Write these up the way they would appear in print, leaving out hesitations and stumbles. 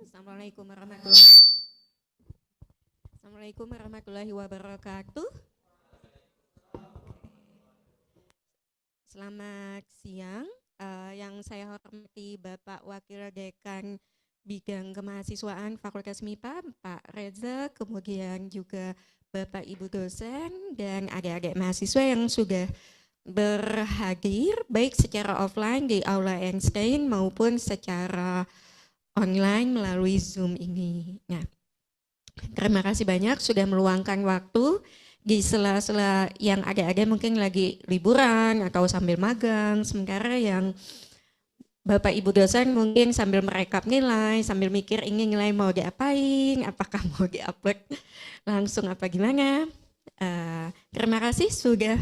Assalamualaikum warahmatullahi wabarakatuh. Selamat siang. Yang saya hormati Bapak Wakil Dekan Bidang Kemahasiswaan Fakultas MIPA, Pak Reza, kemudian juga Bapak Ibu dosen dan adik-adik mahasiswa yang sudah berhadir baik secara offline di Aula Einstein maupun secara online melalui Zoom ini. Nah, terima kasih banyak sudah meluangkan waktu di sela-sela yang ada mungkin lagi liburan atau sambil magang, sementara yang Bapak Ibu dosen mungkin sambil merekap nilai, sambil mikir ini nilai mau diapain, apakah mau diupload langsung apa gimana. Terima kasih sudah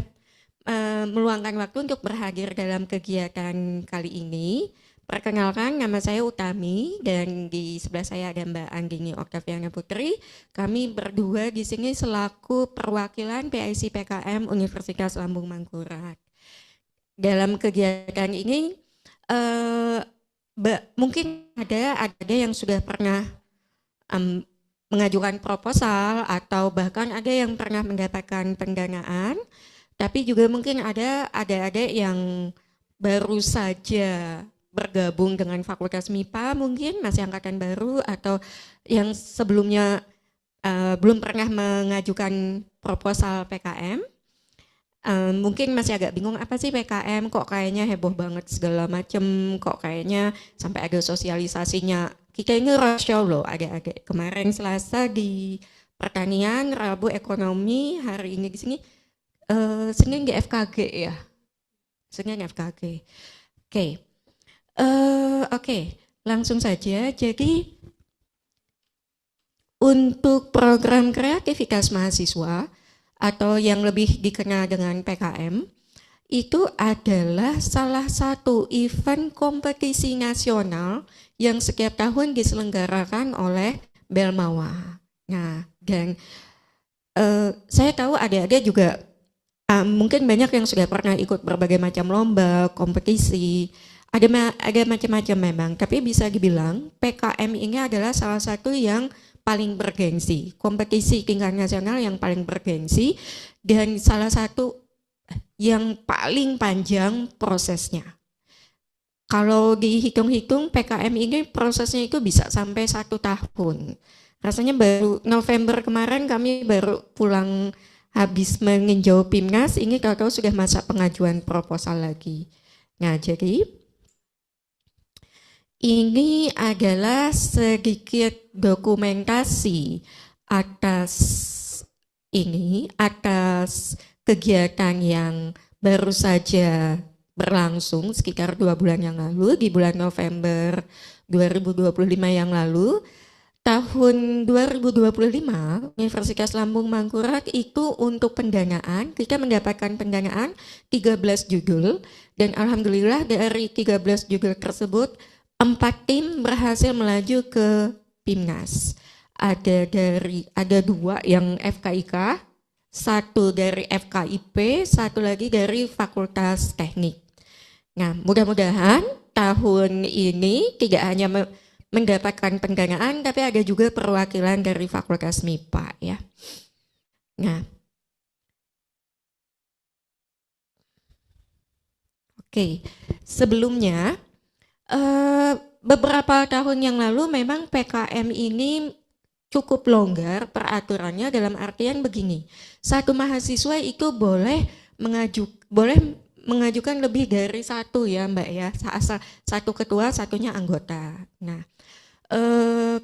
meluangkan waktu untuk berhadir dalam kegiatan kali ini. Perkenalkan, nama saya Utami dan di sebelah saya ada Mbak Anggini Oktaviana Putri. Kami berdua di sini selaku perwakilan PIC PKM Universitas Lambung Mangkurat. Dalam kegiatan ini mungkin ada yang sudah pernah mengajukan proposal atau bahkan ada yang pernah mendapatkan pendanaan, tapi juga mungkin ada yang baru saja bergabung dengan Fakultas MIPA, mungkin masih angkatan baru atau yang sebelumnya belum pernah mengajukan proposal PKM. Mungkin masih agak bingung apa sih PKM, kok kayaknya heboh banget segala macem, kok kayaknya sampai ada sosialisasinya. Kita ini roadshow loh agak-agak. Kemarin Selasa di pertanian, Rabu ekonomi, hari ini di sini Senin di FKG ya. Senin FKG. Oke, langsung saja. Jadi untuk program kreativitas mahasiswa atau yang lebih dikenal dengan PKM itu adalah salah satu event kompetisi nasional yang setiap tahun diselenggarakan oleh Belmawa. Nah, dan saya tahu adik-adik juga mungkin banyak yang sudah pernah ikut berbagai macam lomba, kompetisi. Ada macam-macam memang, tapi bisa dibilang PKM ini adalah salah satu yang paling bergengsi, kompetisi tingkat nasional yang paling bergengsi dan salah satu yang paling panjang prosesnya. Kalau dihitung-hitung PKM ini prosesnya itu bisa sampai 1 tahun. Rasanya baru November kemarin kami baru pulang habis meninjau PIMNAS, ini kalau sudah masa pengajuan proposal lagi. Nah, jadi ini adalah sedikit dokumentasi atas kegiatan yang baru saja berlangsung sekitar 2 bulan yang lalu, di bulan November 2025 yang lalu. Tahun 2025 Universitas Lambung Mangkurat itu untuk pendanaan, kita mendapatkan pendanaan 13 judul dan alhamdulillah dari 13 judul tersebut 4 tim berhasil melaju ke PIMNAS. Ada 2 yang FKIK, 1 dari FKIP, 1 lagi dari Fakultas Teknik. Nah, mudah-mudahan tahun ini tidak hanya mendapatkan pendanaan, tapi ada juga perwakilan dari Fakultas MIPA ya. Nah, oke. Sebelumnya beberapa tahun yang lalu memang PKM ini cukup longgar peraturannya dalam artian begini. Satu mahasiswa itu boleh mengajukan lebih dari 1 ya Mbak ya. Satu ketua, satunya anggota. Nah,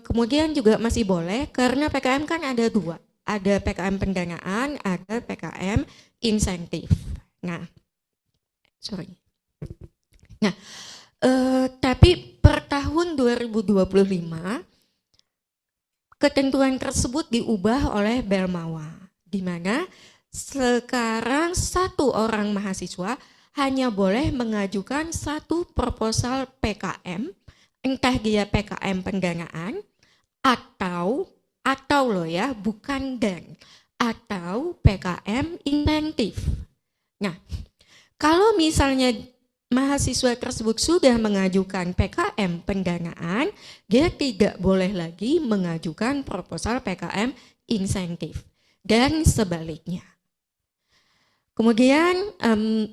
kemudian juga masih boleh karena PKM kan ada 2. Ada PKM pendanaan, ada PKM insentif. Nah, tapi per tahun 2025 ketentuan tersebut diubah oleh Belmawa, di mana sekarang 1 orang mahasiswa hanya boleh mengajukan 1 proposal PKM, entah dia PKM pendanaan atau loh ya, bukan atau PKM insentif. Nah, kalau misalnya mahasiswa tersebut sudah mengajukan PKM pendanaan, dia tidak boleh lagi mengajukan proposal PKM insentif dan sebaliknya. Kemudian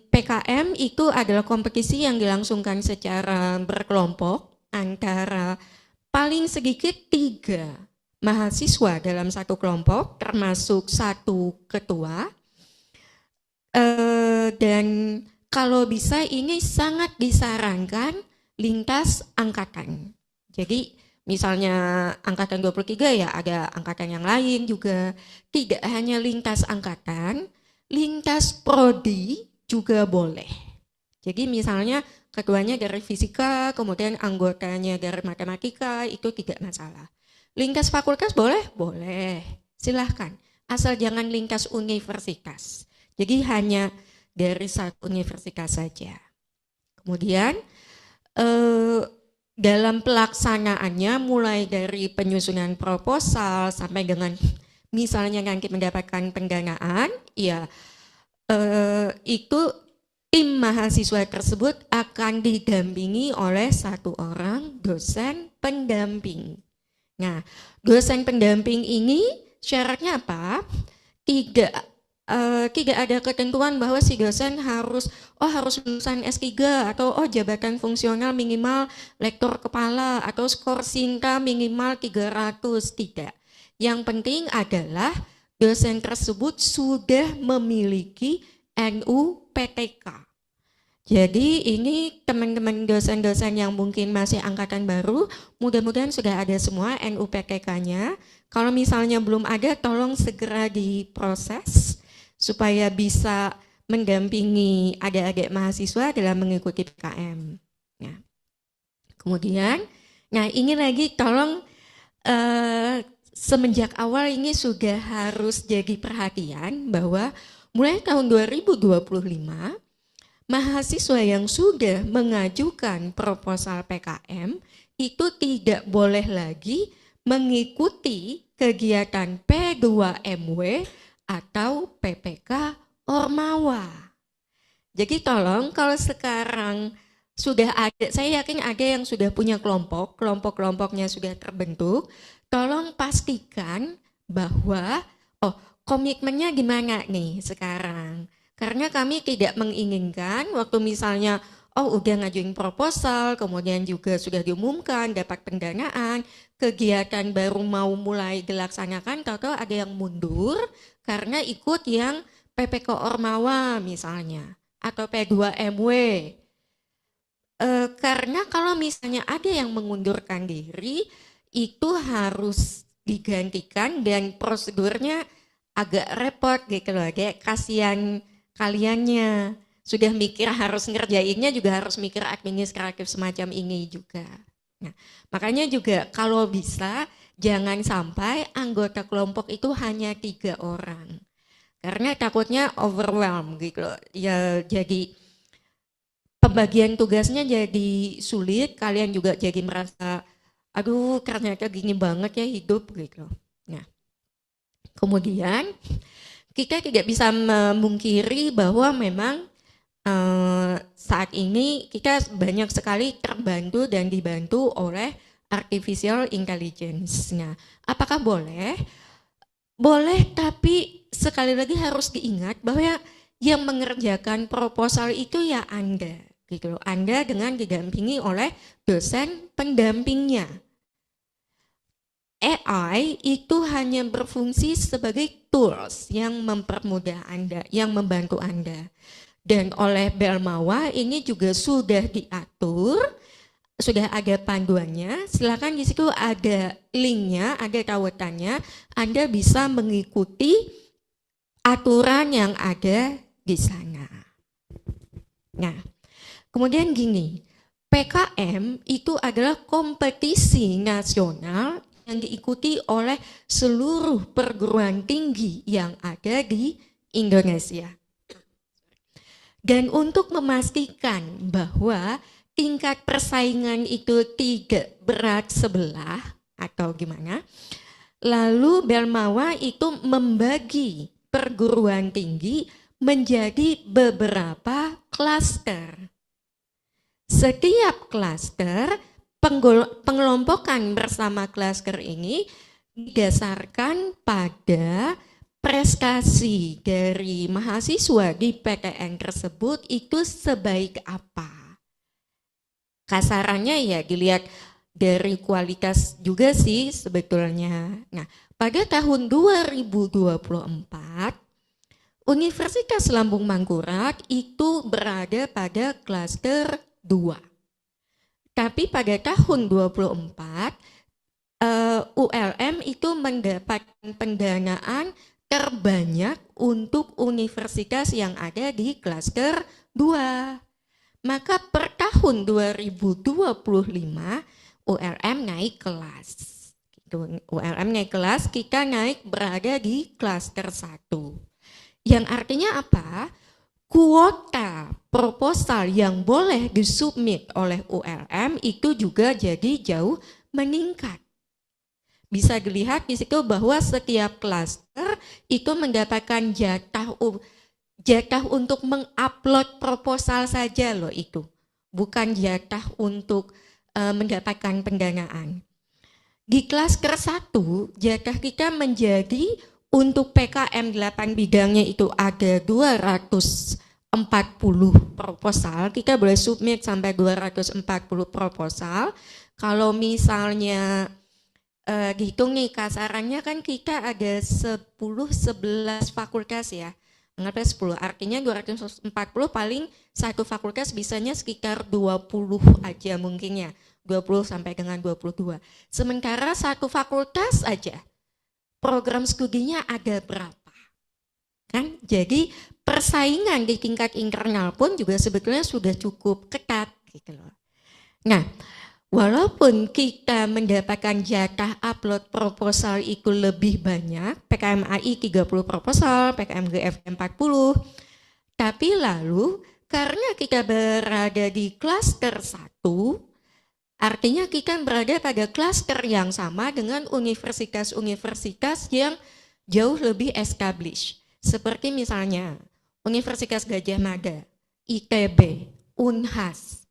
PKM itu adalah kompetisi yang dilangsungkan secara berkelompok antara paling sedikit 3 mahasiswa dalam satu kelompok, termasuk 1 ketua, dan kalau bisa ini sangat disarankan lintas angkatan. Jadi misalnya angkatan 23 ya ada angkatan yang lain juga, tidak hanya lintas angkatan, lintas prodi juga boleh. Jadi misalnya ketuanya dari fisika, kemudian anggotanya dari matematika, itu tidak masalah. Lintas fakultas boleh? Boleh, silahkan. Asal jangan lintas universitas. Jadi hanya dari 1 universitas saja. Kemudian dalam pelaksanaannya mulai dari penyusunan proposal sampai dengan misalnya nanti mendapatkan pendanaan, ya itu tim mahasiswa tersebut akan didampingi oleh 1 orang dosen pendamping. Nah, dosen pendamping ini syaratnya apa? Tidak ada ketentuan bahwa si dosen harus lulusan S3 atau jabatan fungsional minimal lektor kepala atau skor SINTA minimal 300, tidak. Yang penting adalah dosen tersebut sudah memiliki NU PTK. Jadi ini teman-teman dosen-dosen yang mungkin masih angkatan baru, mudah-mudahan sudah ada semua NU PTK-nya. Kalau misalnya belum ada, tolong segera diproses supaya bisa mendampingi adik-adik mahasiswa dalam mengikuti PKM. Nah, kemudian, ini lagi tolong semenjak awal ini sudah harus jadi perhatian bahwa mulai tahun 2025, mahasiswa yang sudah mengajukan proposal PKM itu tidak boleh lagi mengikuti kegiatan P2MW atau PPK Ormawa. Jadi tolong kalau sekarang sudah ada, saya yakin ada yang sudah punya kelompok-kelompoknya sudah terbentuk, tolong pastikan bahwa komitmennya gimana nih sekarang. Karena kami tidak menginginkan waktu misalnya udah ngajuin proposal, kemudian juga sudah diumumkan dapat pendanaan, kegiatan baru mau mulai dilaksanakan, tahu-tahu ada yang mundur karena ikut yang PPK Ormawa misalnya, atau P2MW. Karena kalau misalnya ada yang mengundurkan diri, itu harus digantikan dan prosedurnya agak repot gitu loh, kayak kasihan kaliannya. Sudah mikir harus ngerjainnya juga harus mikir administratif semacam ini juga. Nah, makanya juga kalau bisa jangan sampai anggota kelompok itu hanya 3 orang. Karena takutnya overwhelm gitu loh. Ya jadi pembagian tugasnya jadi sulit, kalian juga jadi merasa aduh ternyata gini banget ya hidup gitu loh. Nah, kemudian kita tidak bisa memungkiri bahwa memang saat ini kita banyak sekali terbantu dan dibantu oleh artificial intelligence. Nah, apakah boleh? Boleh, tapi sekali lagi harus diingat bahwa yang mengerjakan proposal itu ya Anda, gitu loh. Anda dengan didampingi oleh dosen pendampingnya. AI itu hanya berfungsi sebagai tools yang mempermudah Anda, yang membantu Anda. Dan oleh Belmawa ini juga sudah diatur, sudah ada panduannya, silakan di situ ada linknya, ada tautannya, Anda bisa mengikuti aturan yang ada di sana. Nah, kemudian gini, PKM itu adalah kompetisi nasional yang diikuti oleh seluruh perguruan tinggi yang ada di Indonesia. Dan untuk memastikan bahwa tingkat persaingan itu tidak berat sebelah atau gimana, lalu Belmawa itu membagi perguruan tinggi menjadi beberapa klaster. setiap klaster, pengelompokan bersama klaster ini didasarkan pada prestasi dari mahasiswa di PTN tersebut itu sebaik apa. Kasarannya ya dilihat dari kualitas juga sih sebetulnya. Nah, pada tahun 2024, Universitas Lambung Mangkurat itu berada pada klaster 2. Tapi pada tahun 2024, ULM itu mendapatkan pendanaan terbanyak untuk universitas yang ada di klaster 2. Maka per tahun 2025 ULM naik kelas. ULM naik kelas, kita naik berada di klaster 1. Yang artinya apa? Kuota proposal yang boleh disubmit oleh ULM itu juga jadi jauh meningkat. Bisa dilihat di situ bahwa setiap klaster itu mendapatkan jatah untuk mengupload proposal saja loh itu. Bukan jatah untuk mendapatkan pendanaan. Di klaster 1, jatah kita menjadi untuk PKM 8 bidangnya itu ada 240 proposal. Kita boleh submit sampai 240 proposal. Kalau misalnya dihitung nih kasarannya kan kita ada 10-11 fakultas ya. Anggapnya 10, artinya 240 paling satu fakultas bisanya sekitar 20 aja mungkin ya. 20 sampai dengan 22. Sementara satu fakultas aja program studinya ada berapa. Kan? Jadi persaingan di tingkat internal pun juga sebetulnya sudah cukup ketat gitu loh. Nah, walaupun kita mendapatkan jatah upload proposal itu lebih banyak, PKMAI 30 proposal, PKMGF 40, tapi lalu karena kita berada di klaster 1, artinya kita berada pada klaster yang sama dengan universitas-universitas yang jauh lebih established. Seperti misalnya Universitas Gadjah Mada, ITB, Unhas.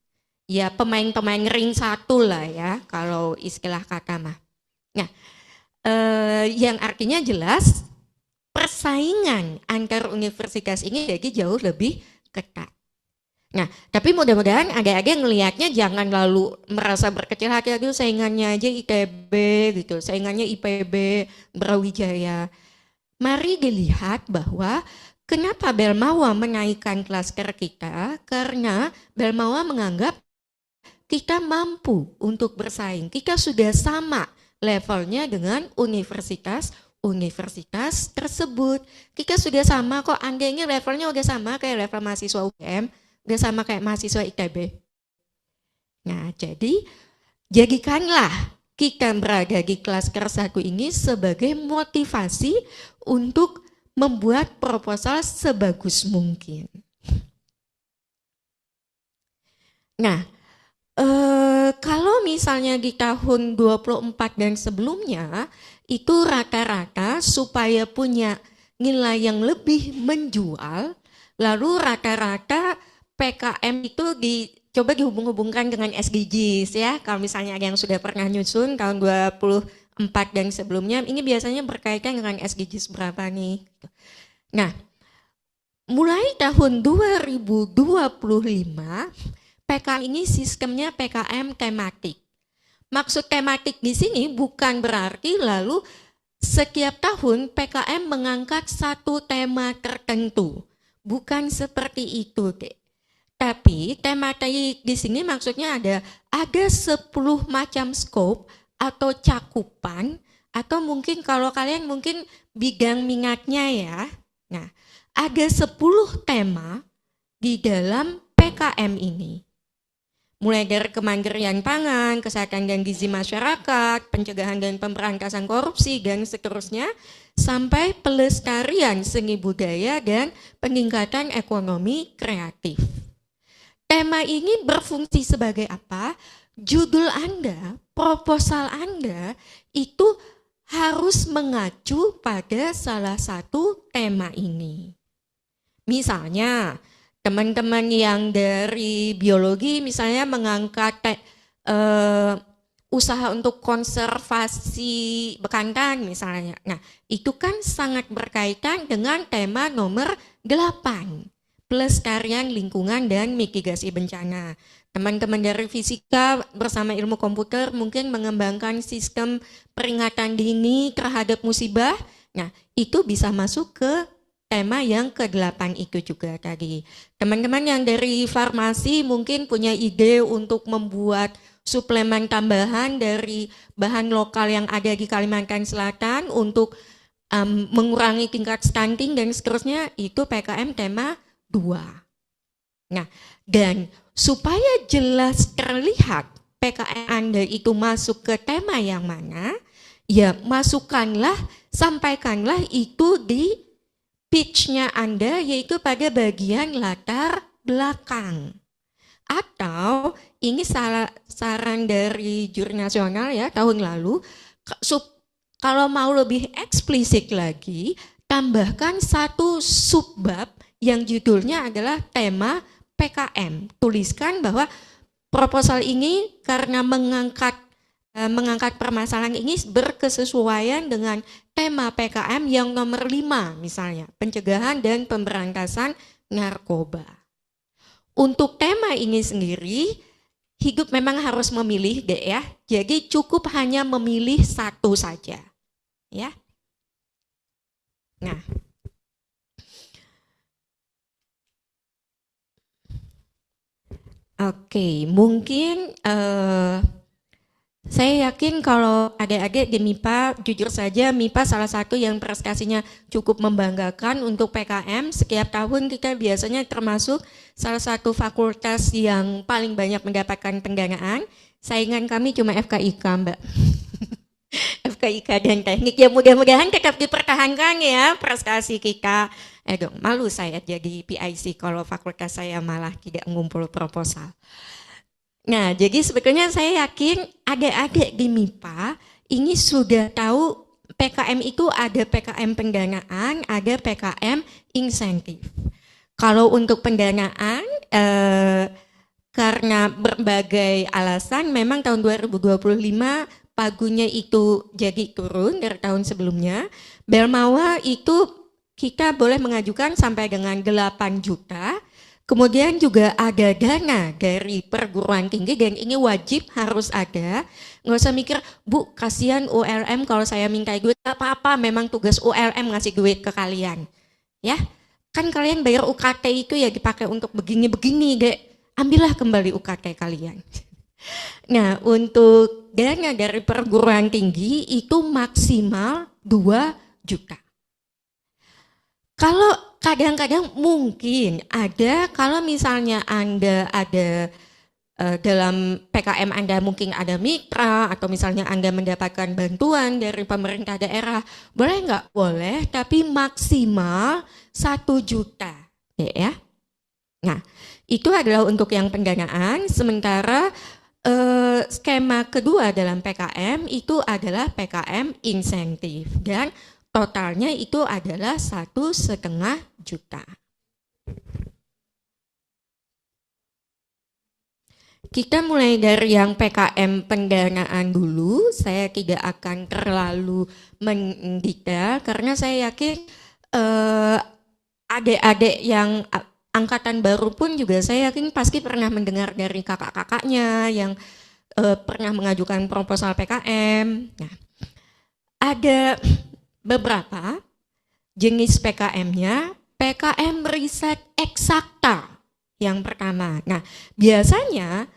Ya pemain-pemain ring 1 lah ya kalau istilah kata mah. Nah, yang artinya jelas persaingan antar universitas ini jadi jauh lebih ketat. Nah, tapi mudah-mudahan adik-adik ngelihatnya jangan lalu merasa berkecil hati, aduh saingannya aja ITB gitu, saingannya IPB, Brawijaya. Mari dilihat bahwa kenapa Belmawa menaikkan klaster kita, karena Belmawa menganggap kita mampu untuk bersaing, kita sudah sama levelnya dengan universitas tersebut. Kita sudah sama kok, andainya levelnya udah sama kayak level mahasiswa UGM, udah sama kayak mahasiswa ITB. Nah, jadi jadikanlah kita berada di klaster 1 ini sebagai motivasi untuk membuat proposal sebagus mungkin. Nah, kalau misalnya di tahun 24 dan sebelumnya, itu rata-rata supaya punya nilai yang lebih menjual, lalu rata-rata PKM itu coba dihubung-hubungkan dengan SDGs ya. Kalau misalnya ada yang sudah pernah nyusun tahun 24 dan sebelumnya, ini biasanya berkaitan dengan SDGs berapa nih. Nah, mulai tahun 2025, PKM ini sistemnya PKM tematik. Maksud tematik di sini bukan berarti lalu setiap tahun PKM mengangkat satu tema tertentu. Bukan seperti itu, Dek. Tapi tematik di sini maksudnya ada 10 macam scope atau cakupan, atau mungkin kalau kalian mungkin bidang minatnya ya. Nah, ada 10 tema di dalam PKM ini. Mulai dari kemandirian pangan, kesehatan dan gizi masyarakat, pencegahan dan pemberantasan korupsi, dan seterusnya, sampai pelestarian seni budaya dan peningkatan ekonomi kreatif. Tema ini berfungsi sebagai apa? Judul Anda, proposal Anda itu harus mengacu pada salah satu tema ini. Misalnya, teman-teman yang dari biologi misalnya mengangkat usaha untuk konservasi bekantan misalnya. Nah, itu kan sangat berkaitan dengan tema nomor 8, pelestarian lingkungan dan mitigasi bencana. Teman-teman dari fisika bersama ilmu komputer mungkin mengembangkan sistem peringatan dini terhadap musibah. Nah, itu bisa masuk ke tema yang ke-8 itu juga tadi. Teman-teman yang dari farmasi mungkin punya ide untuk membuat suplemen tambahan dari bahan lokal yang ada di Kalimantan Selatan untuk mengurangi tingkat stunting dan seterusnya, itu PKM tema 2. Nah, dan supaya jelas terlihat PKM Anda itu masuk ke tema yang mana, ya masukkanlah, sampaikanlah itu di pitch-nya Anda, yaitu pada bagian latar belakang. Atau ini saran dari juri nasional ya tahun lalu, kalau mau lebih eksplisit lagi, tambahkan satu subbab yang judulnya adalah tema PKM. Tuliskan bahwa proposal ini karena mengangkat permasalahan ini berkesesuaian dengan tema PKM yang nomor 5 misalnya, pencegahan dan pemberantasan narkoba. Untuk tema ini sendiri, hidup memang harus memilih deh ya. Jadi cukup hanya memilih satu saja. Ya. Nah. Oke, mungkin saya yakin kalau adik-adik di MIPA, jujur saja MIPA salah satu yang prestasinya cukup membanggakan untuk PKM. Setiap tahun kita biasanya termasuk salah satu fakultas yang paling banyak mendapatkan pendanaan. Saingan kami cuma FKIK, Mbak. FKIK dan teknik. Ya mudah-mudahan tetap dipertahankan ya prestasi kita. Dong, malu saya jadi PIC kalau fakultas saya malah tidak ngumpul proposal. Nah, jadi sebetulnya saya yakin adik-adik di MIPA ini sudah tahu PKM itu ada PKM pendanaan, ada PKM insentif. Kalau untuk pendanaan, karena berbagai alasan, memang tahun 2025 pagunya itu jadi turun dari tahun sebelumnya. Belmawa itu kita boleh mengajukan sampai dengan 8 juta. Kemudian juga ada dana dari perguruan tinggi dan ini wajib harus ada. Nggak usah mikir, Bu kasihan ULM kalau saya minta duit, gak apa-apa memang tugas ULM ngasih duit ke kalian. Ya, kan kalian bayar UKT itu ya dipakai untuk begini-begini deh. Ambillah kembali UKT kalian. Nah untuk dana dari perguruan tinggi itu maksimal 2 juta. Kalau kadang-kadang mungkin ada, kalau misalnya Anda ada dalam PKM Anda mungkin ada mitra atau misalnya Anda mendapatkan bantuan dari pemerintah daerah, boleh nggak? Boleh, tapi maksimal 1 juta. Ya. Nah, itu adalah untuk yang pendanaan, sementara skema kedua dalam PKM itu adalah PKM insentif dan totalnya itu adalah 1,5 juta. Kita mulai dari yang PKM pendanaan dulu. Saya tidak akan terlalu mendetail karena saya yakin adik-adik yang angkatan baru pun juga saya yakin pasti pernah mendengar dari kakak-kakaknya yang pernah mengajukan proposal PKM. Nah, ada beberapa jenis PKM-nya. PKM riset eksakta yang pertama. Nah, biasanya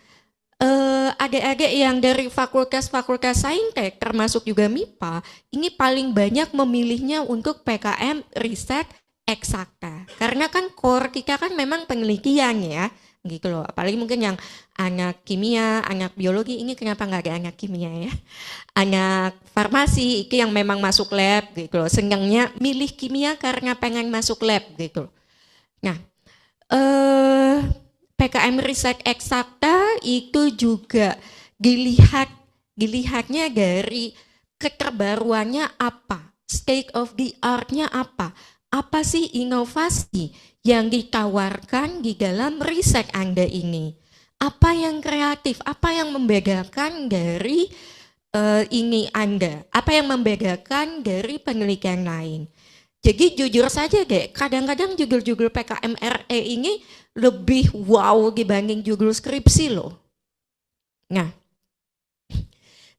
adik-adik yang dari fakultas-fakultas saintek termasuk juga MIPA ini paling banyak memilihnya untuk PKM riset eksakta. Karena kan core kita kan memang penelitian ya. Gitu loh, apalagi mungkin yang anak kimia, anak biologi, ini kenapa nggak ada anak kimia ya, anak farmasi itu yang memang masuk lab gitu loh, senangnya milih kimia karena pengen masuk lab gitu loh. Nah, PKM riset eksakta itu juga dilihatnya dari keterbaruannya apa, state of the art-nya apa, apa sih inovasi yang ditawarkan di dalam riset Anda ini? Apa yang kreatif, apa yang membedakan dari ini Anda? Apa yang membedakan dari penelitian lain? Jadi jujur saja deh, kadang-kadang judul-judul PKMRE ini lebih wow dibanding judul skripsi loh. Nah,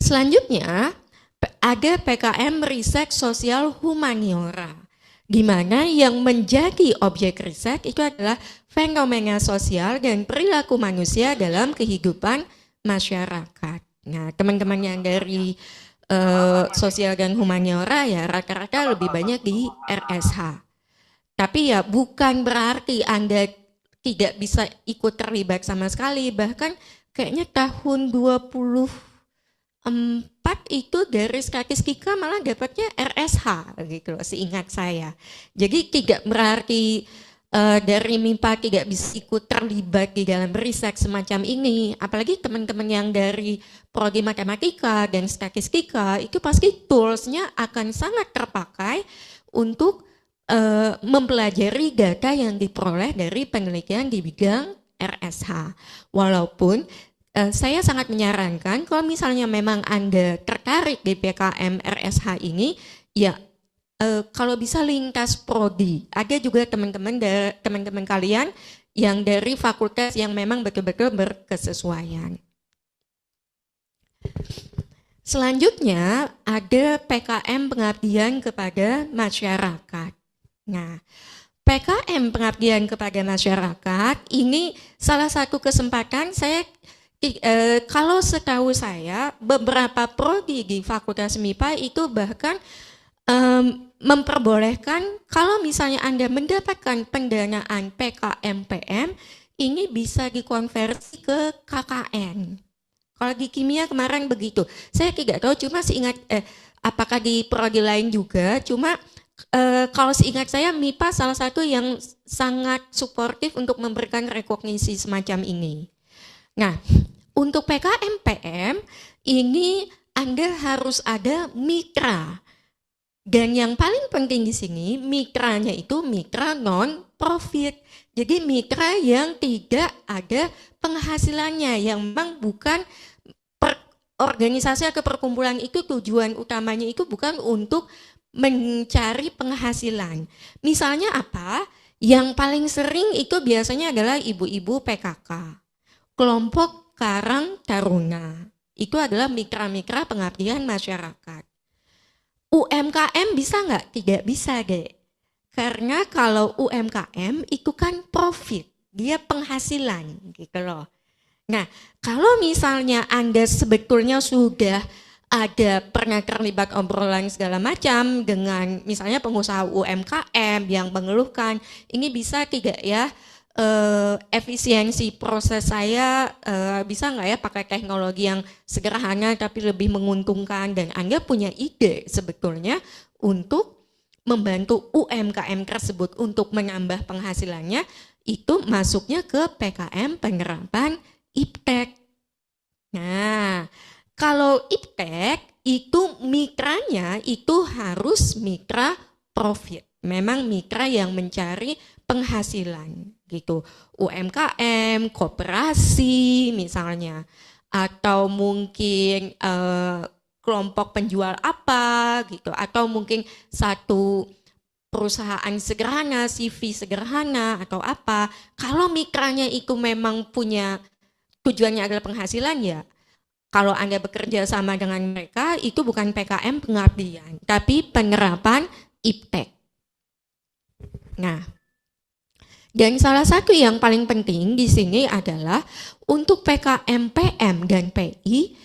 selanjutnya ada PKM Riset Sosial Humaniora, di mana yang menjadi objek riset itu adalah fenomena sosial dan perilaku manusia dalam kehidupan masyarakat. Nah, teman-teman yang dari sosial dan humaniora ya rata-rata lebih banyak di RSH. Tapi ya bukan berarti Anda tidak bisa ikut terlibat sama sekali. Bahkan kayaknya tahun 24 itu dari statistika malah dapatnya RSH gitu loh, seingat saya. Jadi tidak berarti dari MIPA tidak bisa ikut terlibat di dalam riset semacam ini. Apalagi teman-teman yang dari prodi matematika dan statistika itu pasti toolsnya akan sangat terpakai untuk mempelajari data yang diperoleh dari penelitian di bidang RSH. Walaupun saya sangat menyarankan kalau misalnya memang Anda tertarik di PKM RSH ini, ya kalau bisa lintas prodi. Ada juga teman-teman kalian yang dari fakultas yang memang betul-betul berkesesuaian. Selanjutnya ada PKM pengabdian kepada masyarakat. Nah, PKM pengabdian kepada masyarakat ini salah satu kesempatan saya kalau setahu saya beberapa prodi di Fakultas MIPA itu bahkan memperbolehkan kalau misalnya Anda mendapatkan pendanaan PKM-PM ini bisa dikonversi ke KKN. Kalau di kimia kemarin begitu. Saya tidak tahu, cuma seingat apakah di prodi lain juga, cuma kalau seingat saya MIPA salah satu yang sangat suportif untuk memberikan rekognisi semacam ini. Nah, untuk PKM-PM ini Anda harus ada mitra. Dan yang paling penting di sini, mitranya itu mitra non-profit. Jadi mitra yang tidak ada penghasilannya, yang memang bukan organisasi atau perkumpulan itu tujuan utamanya itu bukan untuk mencari penghasilan. Misalnya apa? Yang paling sering itu biasanya adalah ibu-ibu PKK, kelompok Karang Taruna. Itu adalah mitra-mitra pengabdian masyarakat. UMKM bisa nggak? Tidak bisa deh. Karena kalau UMKM itu kan profit, dia penghasilan gitu loh. Nah, kalau misalnya Anda sebetulnya sudah ada pernah terlibat obrolan segala macam dengan misalnya pengusaha UMKM yang mengeluhkan, ini bisa tidak ya efisiensi proses saya bisa nggak ya pakai teknologi yang sederhana tapi lebih menguntungkan, dan Anda punya ide sebetulnya untuk membantu UMKM tersebut untuk menambah penghasilannya, itu masuknya ke PKM penerapan IPTEK. Nah, kalau IPTEK itu mitranya itu harus mitra profit, memang mitra yang mencari penghasilan gitu, UMKM, koperasi misalnya, atau mungkin kelompok penjual apa gitu, atau mungkin satu perusahaan sederhana, CV sederhana atau apa. Kalau mitranya itu memang punya tujuannya adalah penghasilan, ya kalau Anda bekerja sama dengan mereka itu bukan PKM pengabdian, tapi penerapan IPTEK. Nah, dan salah satu yang paling penting di sini adalah untuk PKM, PM, dan PI,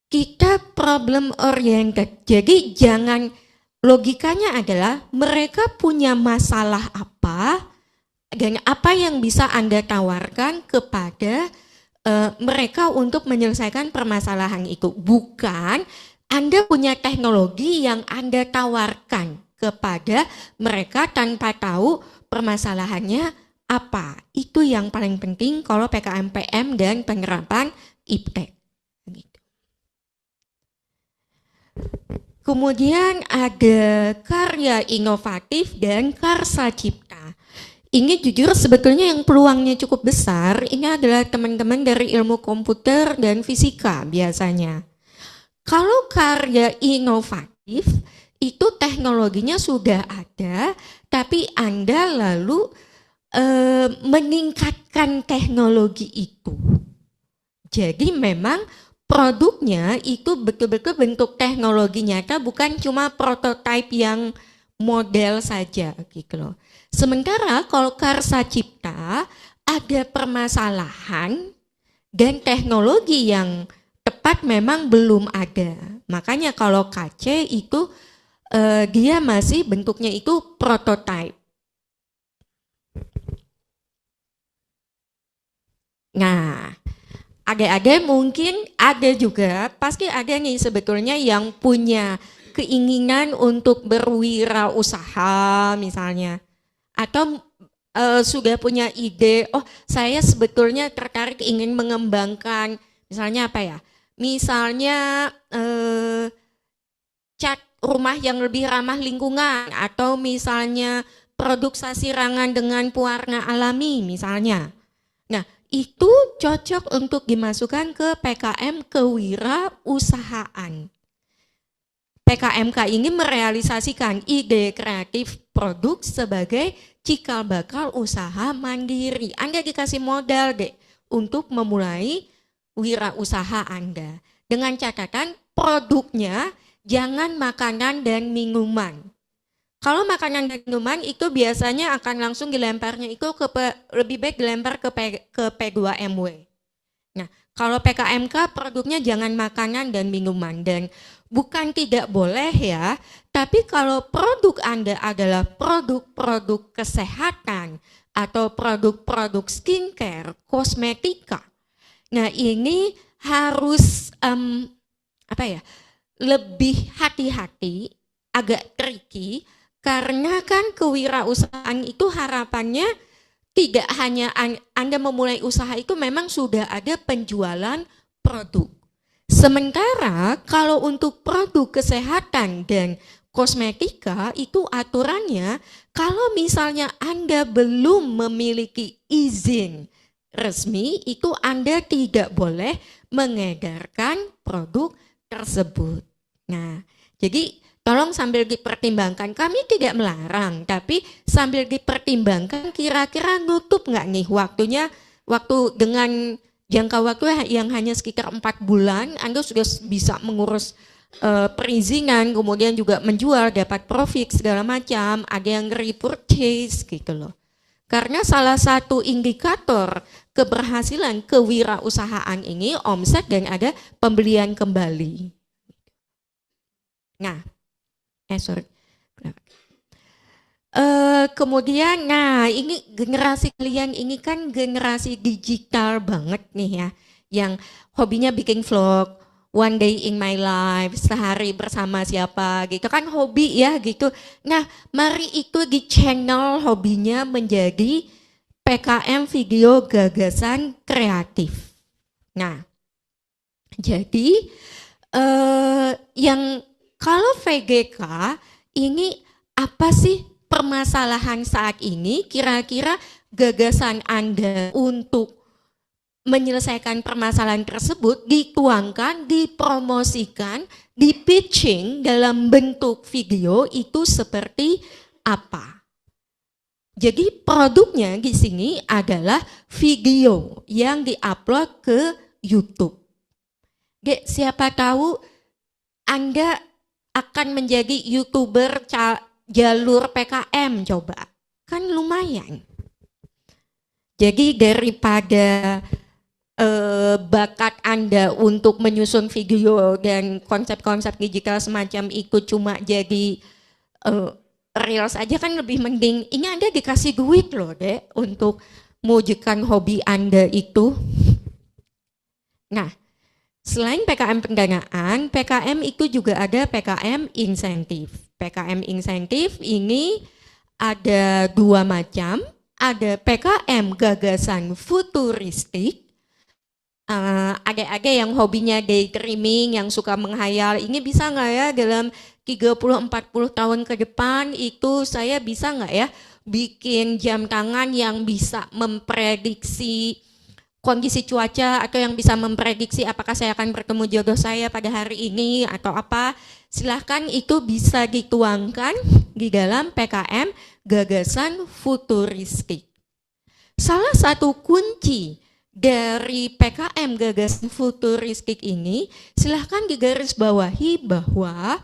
kita problem oriented. Jadi jangan, logikanya adalah mereka punya masalah apa dan apa yang bisa Anda tawarkan kepada mereka untuk menyelesaikan permasalahan itu. Bukan Anda punya teknologi yang Anda tawarkan kepada mereka tanpa tahu permasalahannya apa. Itu yang paling penting kalau PKM PM dan penerapan IPTEK. Kemudian ada karya inovatif dan karsa cipta. Ini jujur sebetulnya yang peluangnya cukup besar, ini adalah teman-teman dari ilmu komputer dan fisika biasanya. Kalau karya inovatif, itu teknologinya sudah ada, tapi Anda lalu meningkatkan teknologi itu. Jadi memang produknya itu betul-betul bentuk teknologi nyata, bukan cuma prototipe yang model saja gitu loh. Sementara kalau karsa cipta ada permasalahan dan teknologi yang tepat memang belum ada. Makanya kalau KC itu dia masih bentuknya itu prototipe. Nah, ada mungkin ada juga, pasti ada nih sebetulnya yang punya keinginan untuk berwirausaha misalnya, atau sudah punya ide, oh saya sebetulnya tertarik ingin mengembangkan misalnya apa ya, misalnya cat rumah yang lebih ramah lingkungan, atau misalnya produk sasirangan dengan pewarna alami misalnya. Nah, itu cocok untuk dimasukkan ke PKM kewirausahaan. PKMK ini merealisasikan ide kreatif produk sebagai cikal bakal usaha mandiri. Anda dikasih modal deh untuk memulai wirausaha Anda. Dengan catatan produknya jangan makanan dan minuman. Kalau makanan dan minuman itu biasanya akan langsung dilemparnya itu lebih baik dilempar ke P2MW. Nah, kalau PKMK produknya jangan makanan dan minuman, dan bukan tidak boleh ya, tapi kalau produk Anda adalah produk-produk kesehatan atau produk-produk skincare, kosmetika. Nah, ini harus lebih hati-hati, agak tricky. Karena kan kewirausahaan itu harapannya tidak hanya Anda memulai usaha itu memang sudah ada penjualan produk. Sementara kalau untuk produk kesehatan dan kosmetika itu aturannya kalau misalnya Anda belum memiliki izin resmi itu Anda tidak boleh mengedarkan produk tersebut. Nah, jadi tolong sambil dipertimbangkan, kami tidak melarang, tapi sambil dipertimbangkan kira-kira nutup nggak nih waktunya, waktu dengan jangka waktu yang hanya sekitar 4 bulan, Anda sudah bisa mengurus perizinan, kemudian juga menjual, dapat profit segala macam, ada yang repurchase gitu loh. Karena salah satu indikator keberhasilan kewirausahaan ini omset dan ada pembelian kembali. Nah, kemudian, nah ini generasi kalian ini kan generasi digital banget nih ya, yang hobinya bikin vlog, one day in my life, sehari bersama siapa gitu kan hobi ya gitu. Nah, mari itu di channel hobinya menjadi PKM Video Gagasan Kreatif. Nah, jadi yang kalau VGK ini apa sih permasalahan saat ini, kira-kira gagasan Anda untuk menyelesaikan permasalahan tersebut dituangkan, dipromosikan, dipitching dalam bentuk video itu seperti apa? Jadi produknya di sini adalah video yang diupload ke YouTube. Siapa tahu Anda akan menjadi YouTuber jalur PKM, coba. Kan lumayan. Jadi daripada bakat Anda untuk menyusun video dan konsep-konsep digital semacam itu cuma jadi reels aja, kan lebih mending ini Anda dikasih duit loh deh untuk mewujudkan hobi Anda itu. Nah, selain PKM pendanaan, PKM itu juga ada PKM insentif. PKM insentif ini ada 2 macam, ada PKM gagasan futuristik, ada yang hobinya daydreaming, yang suka menghayal, ini bisa nggak ya dalam 30-40 tahun ke depan itu saya bisa nggak ya bikin jam tangan yang bisa memprediksi kondisi cuaca atau yang bisa memprediksi apakah saya akan bertemu jodoh saya pada hari ini atau apa. Silahkan itu bisa dituangkan di dalam PKM gagasan futuristik. Salah satu kunci dari PKM gagasan futuristik ini silahkan digarisbawahi bahwa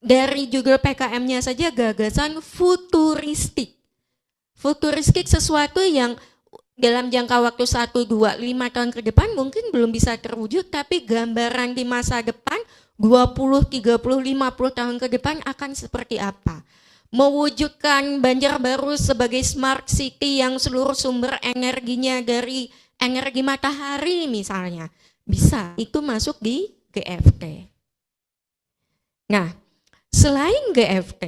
dari judul PKM-nya saja gagasan futuristik. Futuristik sesuatu yang dalam jangka waktu 1, 2, 5 tahun ke depan mungkin belum bisa terwujud, tapi gambaran di masa depan 20, 30, 50 tahun ke depan akan seperti apa. Mewujudkan Banjarbaru sebagai smart city yang seluruh sumber energinya dari energi matahari misalnya. Bisa, itu masuk di GFT. Nah, selain GFT,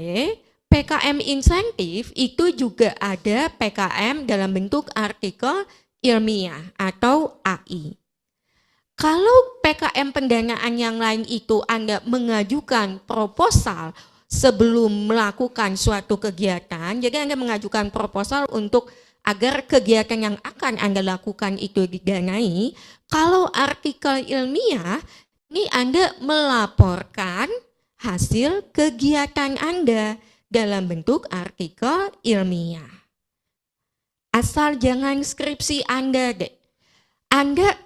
PKM insentif itu juga ada PKM dalam bentuk artikel ilmiah atau AI. Kalau PKM pendanaan yang lain itu Anda mengajukan proposal sebelum melakukan suatu kegiatan, jadi Anda mengajukan proposal untuk agar kegiatan yang akan Anda lakukan itu didanai. Kalau artikel ilmiah, ini Anda melaporkan hasil kegiatan Anda dalam bentuk artikel ilmiah. Asal jangan skripsi Anda deh. Anda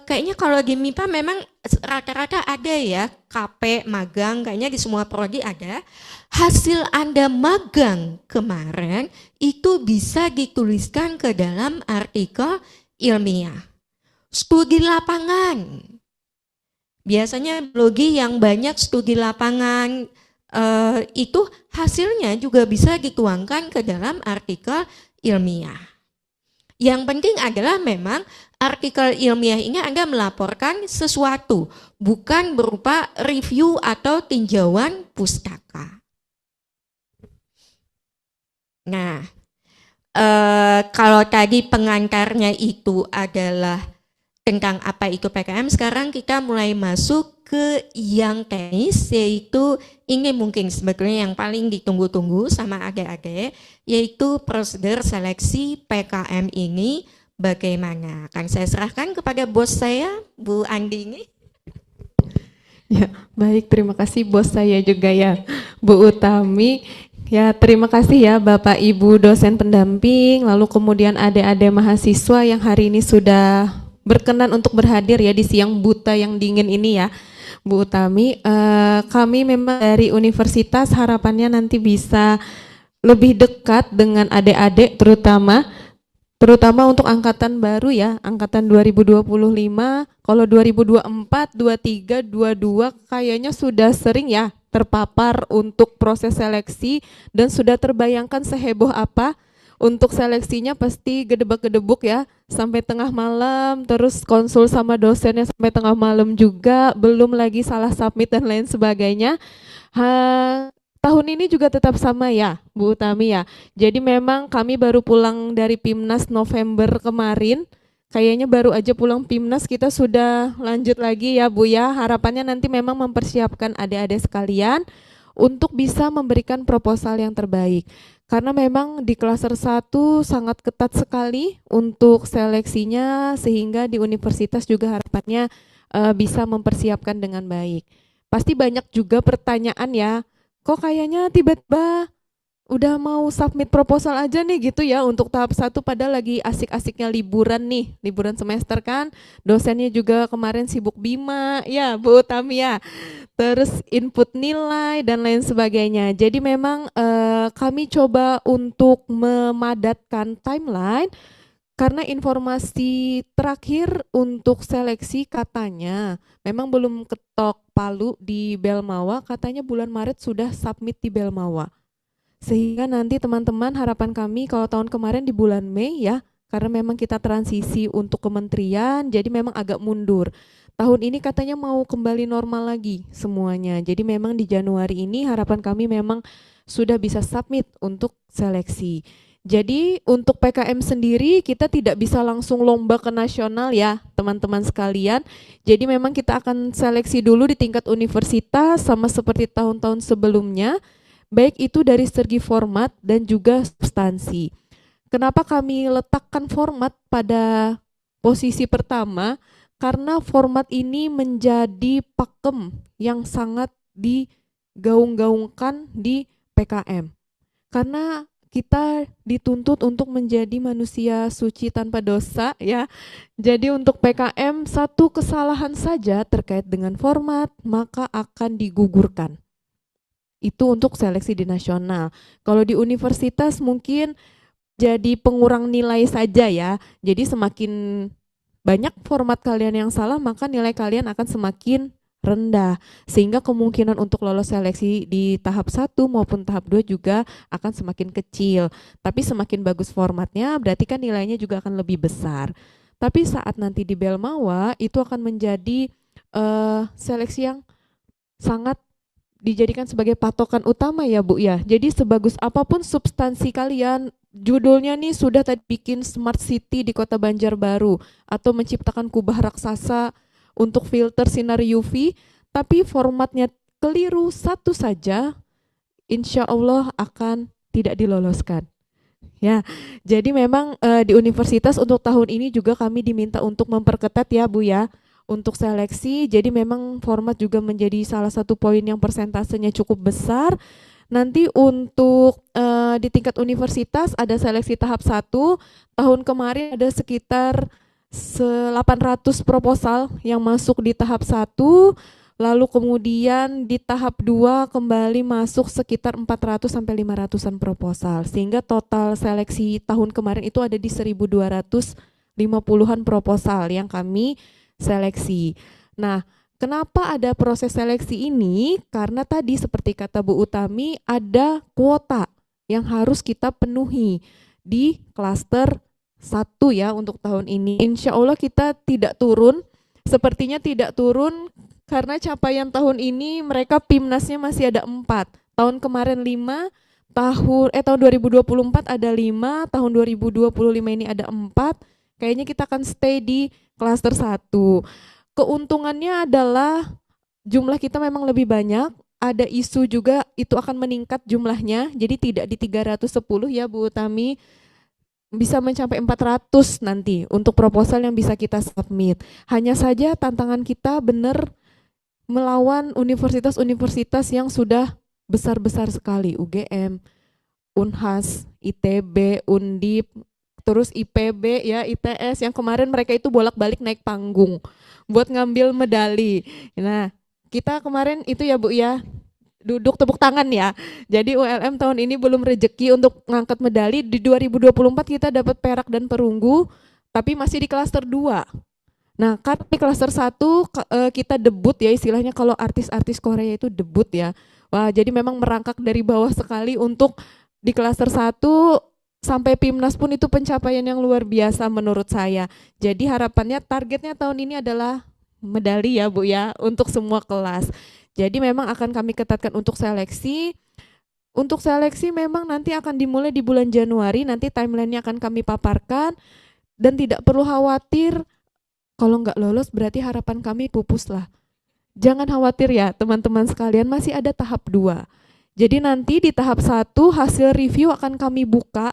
kayaknya kalau di MIPA memang rata-rata ada ya, KP, magang, kayaknya di semua prodi ada. Hasil Anda magang kemarin itu bisa dituliskan ke dalam artikel ilmiah. Studi lapangan. Biasanya blogi yang banyak studi lapangan itu hasilnya juga bisa dituangkan ke dalam artikel ilmiah. Yang penting adalah memang artikel ilmiah ini Anda melaporkan sesuatu, bukan berupa review atau tinjauan pustaka. Nah, kalau tadi pengantarnya itu adalah tentang apa itu PKM, sekarang kita mulai masuk ke yang teknis, yaitu ini mungkin sebetulnya yang paling ditunggu-tunggu sama adik-adik, yaitu prosedur seleksi PKM ini bagaimana. Akan saya serahkan kepada bos saya, Bu Andini. Ya, baik, terima kasih bos saya juga ya, Bu Utami. Ya, terima kasih ya Bapak Ibu dosen pendamping, lalu kemudian adik-adik mahasiswa yang hari ini sudah berkenan untuk berhadir ya di siang buta yang dingin ini ya, Bu Utami. Kami memang dari universitas harapannya nanti bisa lebih dekat dengan adik-adik terutama untuk angkatan baru ya, angkatan 2025. Kalau 2024, 23, 22 kayaknya sudah sering ya terpapar untuk proses seleksi dan sudah terbayangkan seheboh apa. Untuk seleksinya pasti gedebak-gedebuk ya, sampai tengah malam, terus konsul sama dosennya sampai tengah malam juga, belum lagi salah submit dan lain sebagainya. Tahun ini juga tetap sama ya, Bu Utami ya. Jadi memang kami baru pulang dari PIMNAS November kemarin, kayaknya baru aja pulang PIMNAS kita sudah lanjut lagi ya Bu ya. Harapannya nanti memang mempersiapkan adik-adik sekalian untuk bisa memberikan proposal yang terbaik. Karena memang di klaser 1 sangat ketat sekali untuk seleksinya, sehingga di universitas juga harapannya bisa mempersiapkan dengan baik. Pasti banyak juga pertanyaan ya, kok kayaknya tiba-tiba udah mau submit proposal aja nih gitu ya untuk tahap 1, padahal lagi asik-asiknya liburan nih, liburan semester kan, dosennya juga kemarin sibuk Bima ya Bu Utami ya, terus input nilai dan lain sebagainya. Jadi memang kami coba untuk memadatkan timeline karena informasi terakhir untuk seleksi katanya memang belum ketok palu di Belmawa, katanya bulan Maret sudah submit di Belmawa. Sehingga nanti teman-teman harapan kami kalau tahun kemarin di bulan Mei ya, karena memang kita transisi untuk kementerian, jadi memang agak mundur. Tahun ini katanya mau kembali normal lagi semuanya. Jadi memang di Januari ini harapan kami memang sudah bisa submit untuk seleksi. Jadi untuk PKM sendiri kita tidak bisa langsung lomba ke nasional ya teman-teman sekalian. Jadi memang kita akan seleksi dulu di tingkat universitas sama seperti tahun-tahun sebelumnya, baik itu dari segi format dan juga substansi. Kenapa kami letakkan format pada posisi pertama? Karena format ini menjadi pakem yang sangat digaung-gaungkan di PKM. Karena kita dituntut untuk menjadi manusia suci tanpa dosa ya. Jadi untuk PKM satu kesalahan saja terkait dengan format maka akan digugurkan. Itu untuk seleksi di nasional. Kalau di universitas mungkin jadi pengurang nilai saja ya. Jadi semakin banyak format kalian yang salah maka nilai kalian akan semakin rendah, sehingga kemungkinan untuk lolos seleksi di tahap 1 maupun tahap 2 juga akan semakin kecil. Tapi semakin bagus formatnya berarti kan nilainya juga akan lebih besar. Tapi saat nanti di Belmawa itu akan menjadi seleksi yang sangat dijadikan sebagai patokan utama ya Bu ya. Jadi sebagus apapun substansi kalian, judulnya nih sudah tadi bikin smart city di Kota Banjarbaru atau menciptakan kubah raksasa untuk filter sinar UV, tapi formatnya keliru satu saja, insya Allah akan tidak diloloskan. Ya, jadi memang di universitas untuk tahun ini juga kami diminta untuk memperketat ya Bu ya, untuk seleksi. Jadi memang format juga menjadi salah satu poin yang persentasenya cukup besar. Nanti untuk di tingkat universitas ada seleksi tahap 1, tahun kemarin ada sekitar 800 proposal yang masuk di tahap 1, lalu kemudian di tahap 2 kembali masuk sekitar 400 sampai 500-an proposal, sehingga total seleksi tahun kemarin itu ada di 1.250-an proposal yang kami seleksi. Nah, kenapa ada proses seleksi ini? Karena tadi seperti kata Bu Utami ada kuota yang harus kita penuhi di klaster 1 ya untuk tahun ini. Insya Allah kita tidak turun, sepertinya tidak turun karena capaian tahun ini mereka PIMNASnya masih ada 4. Tahun kemarin 5, tahun 2024 ada 5, tahun 2025 ini ada 4. Kayaknya kita akan stay di klaster 1. Keuntungannya adalah jumlah kita memang lebih banyak, ada isu juga itu akan meningkat jumlahnya, jadi tidak di 310 ya Bu Utami, bisa mencapai 400 nanti untuk proposal yang bisa kita submit. Hanya saja tantangan kita benar melawan universitas-universitas yang sudah besar-besar sekali, UGM, Unhas, ITB, Undip, terus IPB ya, ITS yang kemarin mereka itu bolak-balik naik panggung buat ngambil medali. Nah, kita kemarin itu ya Bu ya, duduk tepuk tangan ya. Jadi ULM tahun ini belum rezeki untuk ngangkat medali. Di 2024 kita dapat perak dan perunggu, tapi masih di klaster 2. Nah, karena di klaster 1 kita debut ya, istilahnya kalau artis-artis Korea itu debut ya. Wah, jadi memang merangkak dari bawah sekali untuk di klaster 1 sampai PIMNAS pun itu pencapaian yang luar biasa menurut saya. Jadi harapannya targetnya tahun ini adalah medali ya Bu ya untuk semua kelas. Jadi memang akan kami ketatkan untuk seleksi. Untuk seleksi memang nanti akan dimulai di bulan Januari, nanti timelinenya akan kami paparkan. Dan tidak perlu khawatir, kalau nggak lolos berarti harapan kami pupus lah. Jangan khawatir ya teman-teman sekalian, masih ada tahap 2. Jadi nanti di tahap 1 hasil review akan kami buka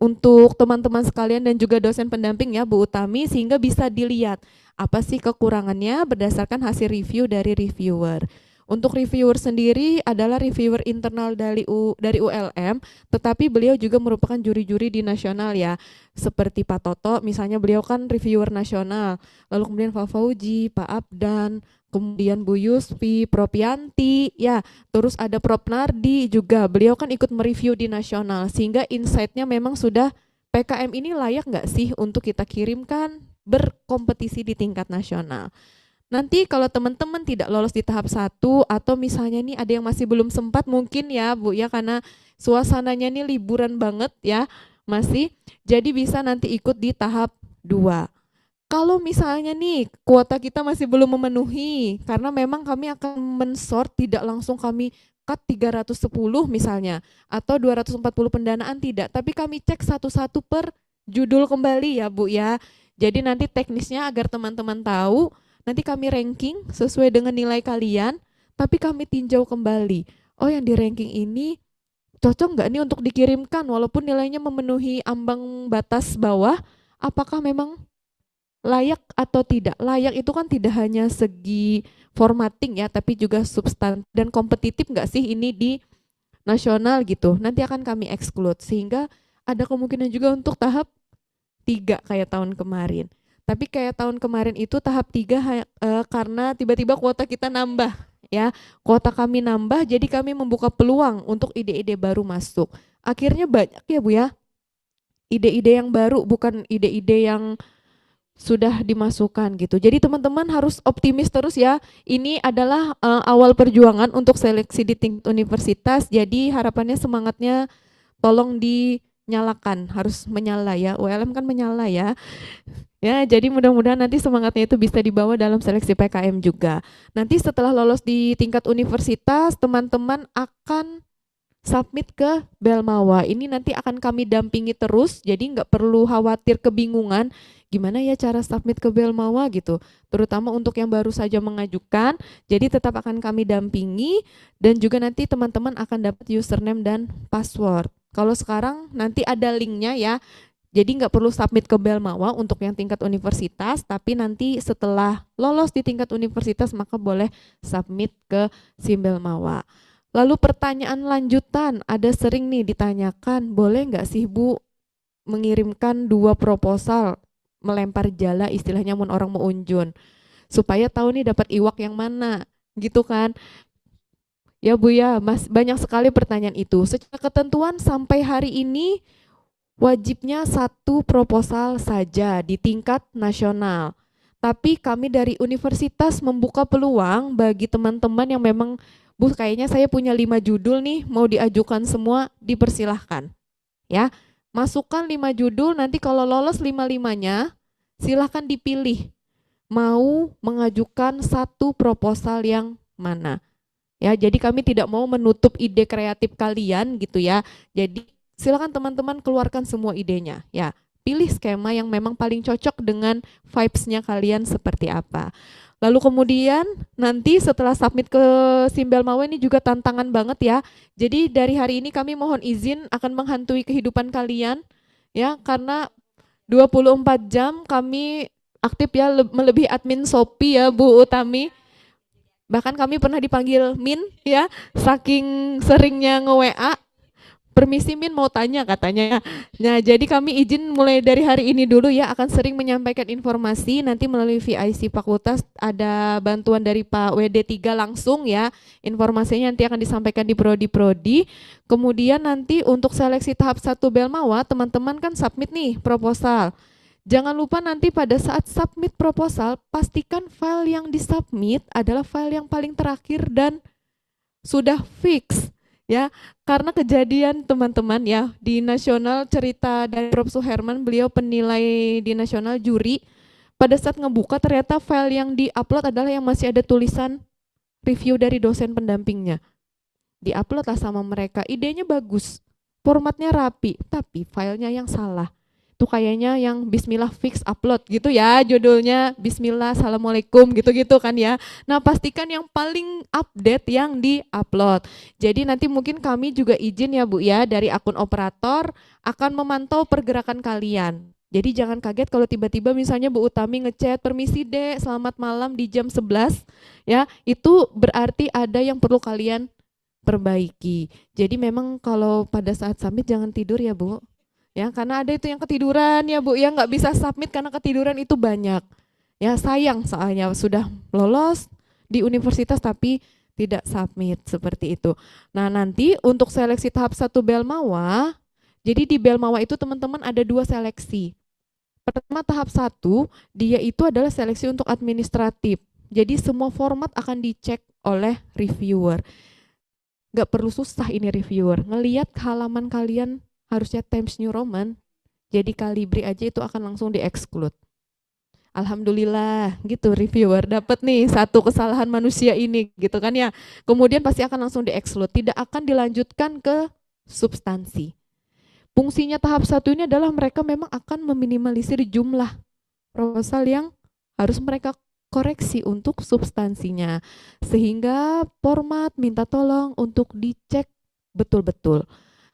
untuk teman-teman sekalian dan juga dosen pendamping ya Bu Utami, sehingga bisa dilihat apa sih kekurangannya berdasarkan hasil review dari reviewer. Untuk reviewer sendiri adalah reviewer internal dari ULM, tetapi beliau juga merupakan juri-juri di nasional ya. Seperti Pak Toto, misalnya beliau kan reviewer nasional. Lalu kemudian Pak Fauji, Pak Abdan, kemudian Bu Yusfi, Prof Yanti, ya, terus ada Prof Nardi juga. Beliau kan ikut mereview di nasional, sehingga insight-nya memang sudah PKM ini layak nggak sih untuk kita kirimkan berkompetisi di tingkat nasional. Nanti kalau teman-teman tidak lolos di tahap 1 atau misalnya nih ada yang masih belum sempat mungkin ya Bu ya, karena suasananya nih liburan banget ya masih, jadi bisa nanti ikut di tahap 2. Kalau misalnya nih kuota kita masih belum memenuhi, karena memang kami akan mensort, tidak langsung kami cut 310 misalnya, atau 240 pendanaan tidak, tapi kami cek satu-satu per judul kembali ya Bu ya. Jadi nanti teknisnya agar teman-teman tahu, nanti kami ranking sesuai dengan nilai kalian, tapi kami tinjau kembali. Oh yang di ranking ini cocok nggak nih untuk dikirimkan walaupun nilainya memenuhi ambang batas bawah, apakah memang layak atau tidak. Layak itu kan tidak hanya segi formatting ya, tapi juga substan dan kompetitif nggak sih ini di nasional gitu. Nanti akan kami exclude sehingga ada kemungkinan juga untuk tahap 3 kayak tahun kemarin. Tapi kayak tahun kemarin itu tahap 3 karena tiba-tiba kuota kita nambah ya. Kuota kami nambah jadi kami membuka peluang untuk ide-ide baru masuk. Akhirnya banyak ya Bu ya. Ide-ide yang baru bukan ide-ide yang sudah dimasukkan gitu. Jadi teman-teman harus optimis terus ya. Ini adalah awal perjuangan untuk seleksi di tingkat universitas. Jadi harapannya semangatnya tolong dinyalakan, harus menyala ya. ULM kan menyala ya. Ya, jadi mudah-mudahan nanti semangatnya itu bisa dibawa dalam seleksi PKM juga. Nanti setelah lolos di tingkat universitas, teman-teman akan submit ke Belmawa. Ini nanti akan kami dampingi terus, jadi nggak perlu khawatir kebingungan gimana ya cara submit ke Belmawa gitu. Terutama untuk yang baru saja mengajukan, jadi tetap akan kami dampingi dan juga nanti teman-teman akan dapat username dan password. Kalau sekarang nanti ada linknya ya, jadi nggak perlu submit ke Belmawa untuk yang tingkat universitas, tapi nanti setelah lolos di tingkat universitas maka boleh submit ke SIM Belmawa. Lalu pertanyaan lanjutan, ada sering nih ditanyakan, boleh nggak sih Bu mengirimkan 2 proposal, melempar jala istilahnya mun orang mau unjun, supaya tahu nih dapat iwak yang mana, gitu kan. Ya Bu ya, banyak sekali pertanyaan itu. Secara ketentuan sampai hari ini wajibnya 1 proposal saja di tingkat nasional. Tapi kami dari universitas membuka peluang bagi teman-teman yang memang Bu kayaknya saya punya 5 judul nih mau diajukan semua, dipersilahkan ya. Masukkan 5 judul, nanti kalau lolos 5-5-nya silahkan dipilih mau mengajukan 1 proposal yang mana ya. Jadi kami tidak mau menutup ide kreatif kalian gitu ya. Jadi silakan teman-teman keluarkan semua idenya ya. Pilih skema yang memang paling cocok dengan vibes-nya kalian seperti apa. Lalu kemudian nanti setelah submit ke SIM Belmawa ini juga tantangan banget ya. Jadi dari hari ini kami mohon izin akan menghantui kehidupan kalian ya, karena 24 jam kami aktif ya, melebihi admin Shopee ya Bu Utami. Bahkan kami pernah dipanggil Min ya, saking seringnya nge-WA. Permisi Min mau tanya katanya. Nah jadi kami izin mulai dari hari ini dulu ya akan sering menyampaikan informasi, nanti melalui VIC fakultas ada bantuan dari Pak WD3 langsung ya, informasinya nanti akan disampaikan di prodi-prodi. Kemudian nanti untuk seleksi tahap 1 Belmawa teman-teman kan submit nih proposal. Jangan lupa nanti pada saat submit proposal pastikan file yang disubmit adalah file yang paling terakhir dan sudah fix. Ya, karena kejadian teman-teman ya di nasional, cerita dari Prof. Suherman, beliau penilai di nasional juri, pada saat ngebuka ternyata file yang di-upload adalah yang masih ada tulisan review dari dosen pendampingnya. Di-upload lah sama mereka, idenya bagus, formatnya rapi, tapi filenya yang salah. Itu kayaknya yang bismillah fix upload gitu ya, judulnya bismillah assalamualaikum gitu-gitu kan ya. Nah pastikan yang paling update yang di-upload. Jadi nanti mungkin kami juga izin ya Bu ya dari akun operator akan memantau pergerakan kalian. Jadi jangan kaget kalau tiba-tiba misalnya Bu Utami ngechat, permisi Dek selamat malam di jam 11 ya, itu berarti ada yang perlu kalian perbaiki. Jadi memang kalau pada saat submit jangan tidur ya Bu. Ya, karena ada itu yang ketiduran ya Bu, ya nggak bisa submit karena ketiduran itu banyak. Ya sayang soalnya sudah lolos di universitas tapi tidak submit seperti itu. Nah nanti untuk seleksi tahap 1 Belmawa, jadi di Belmawa itu teman-teman ada 2 seleksi. Pertama tahap 1, dia itu adalah seleksi untuk administratif. Jadi semua format akan dicek oleh reviewer. Nggak perlu susah ini reviewer, ngelihat halaman kalian harusnya Times New Roman, jadi Calibri aja itu akan langsung di-exclude. Alhamdulillah gitu reviewer dapat nih satu kesalahan manusia ini gitu kan ya. Kemudian pasti akan langsung di-exclude, tidak akan dilanjutkan ke substansi. Fungsinya tahap satu ini adalah mereka memang akan meminimalisir jumlah proposal yang harus mereka koreksi untuk substansinya. Sehingga format minta tolong untuk dicek betul-betul.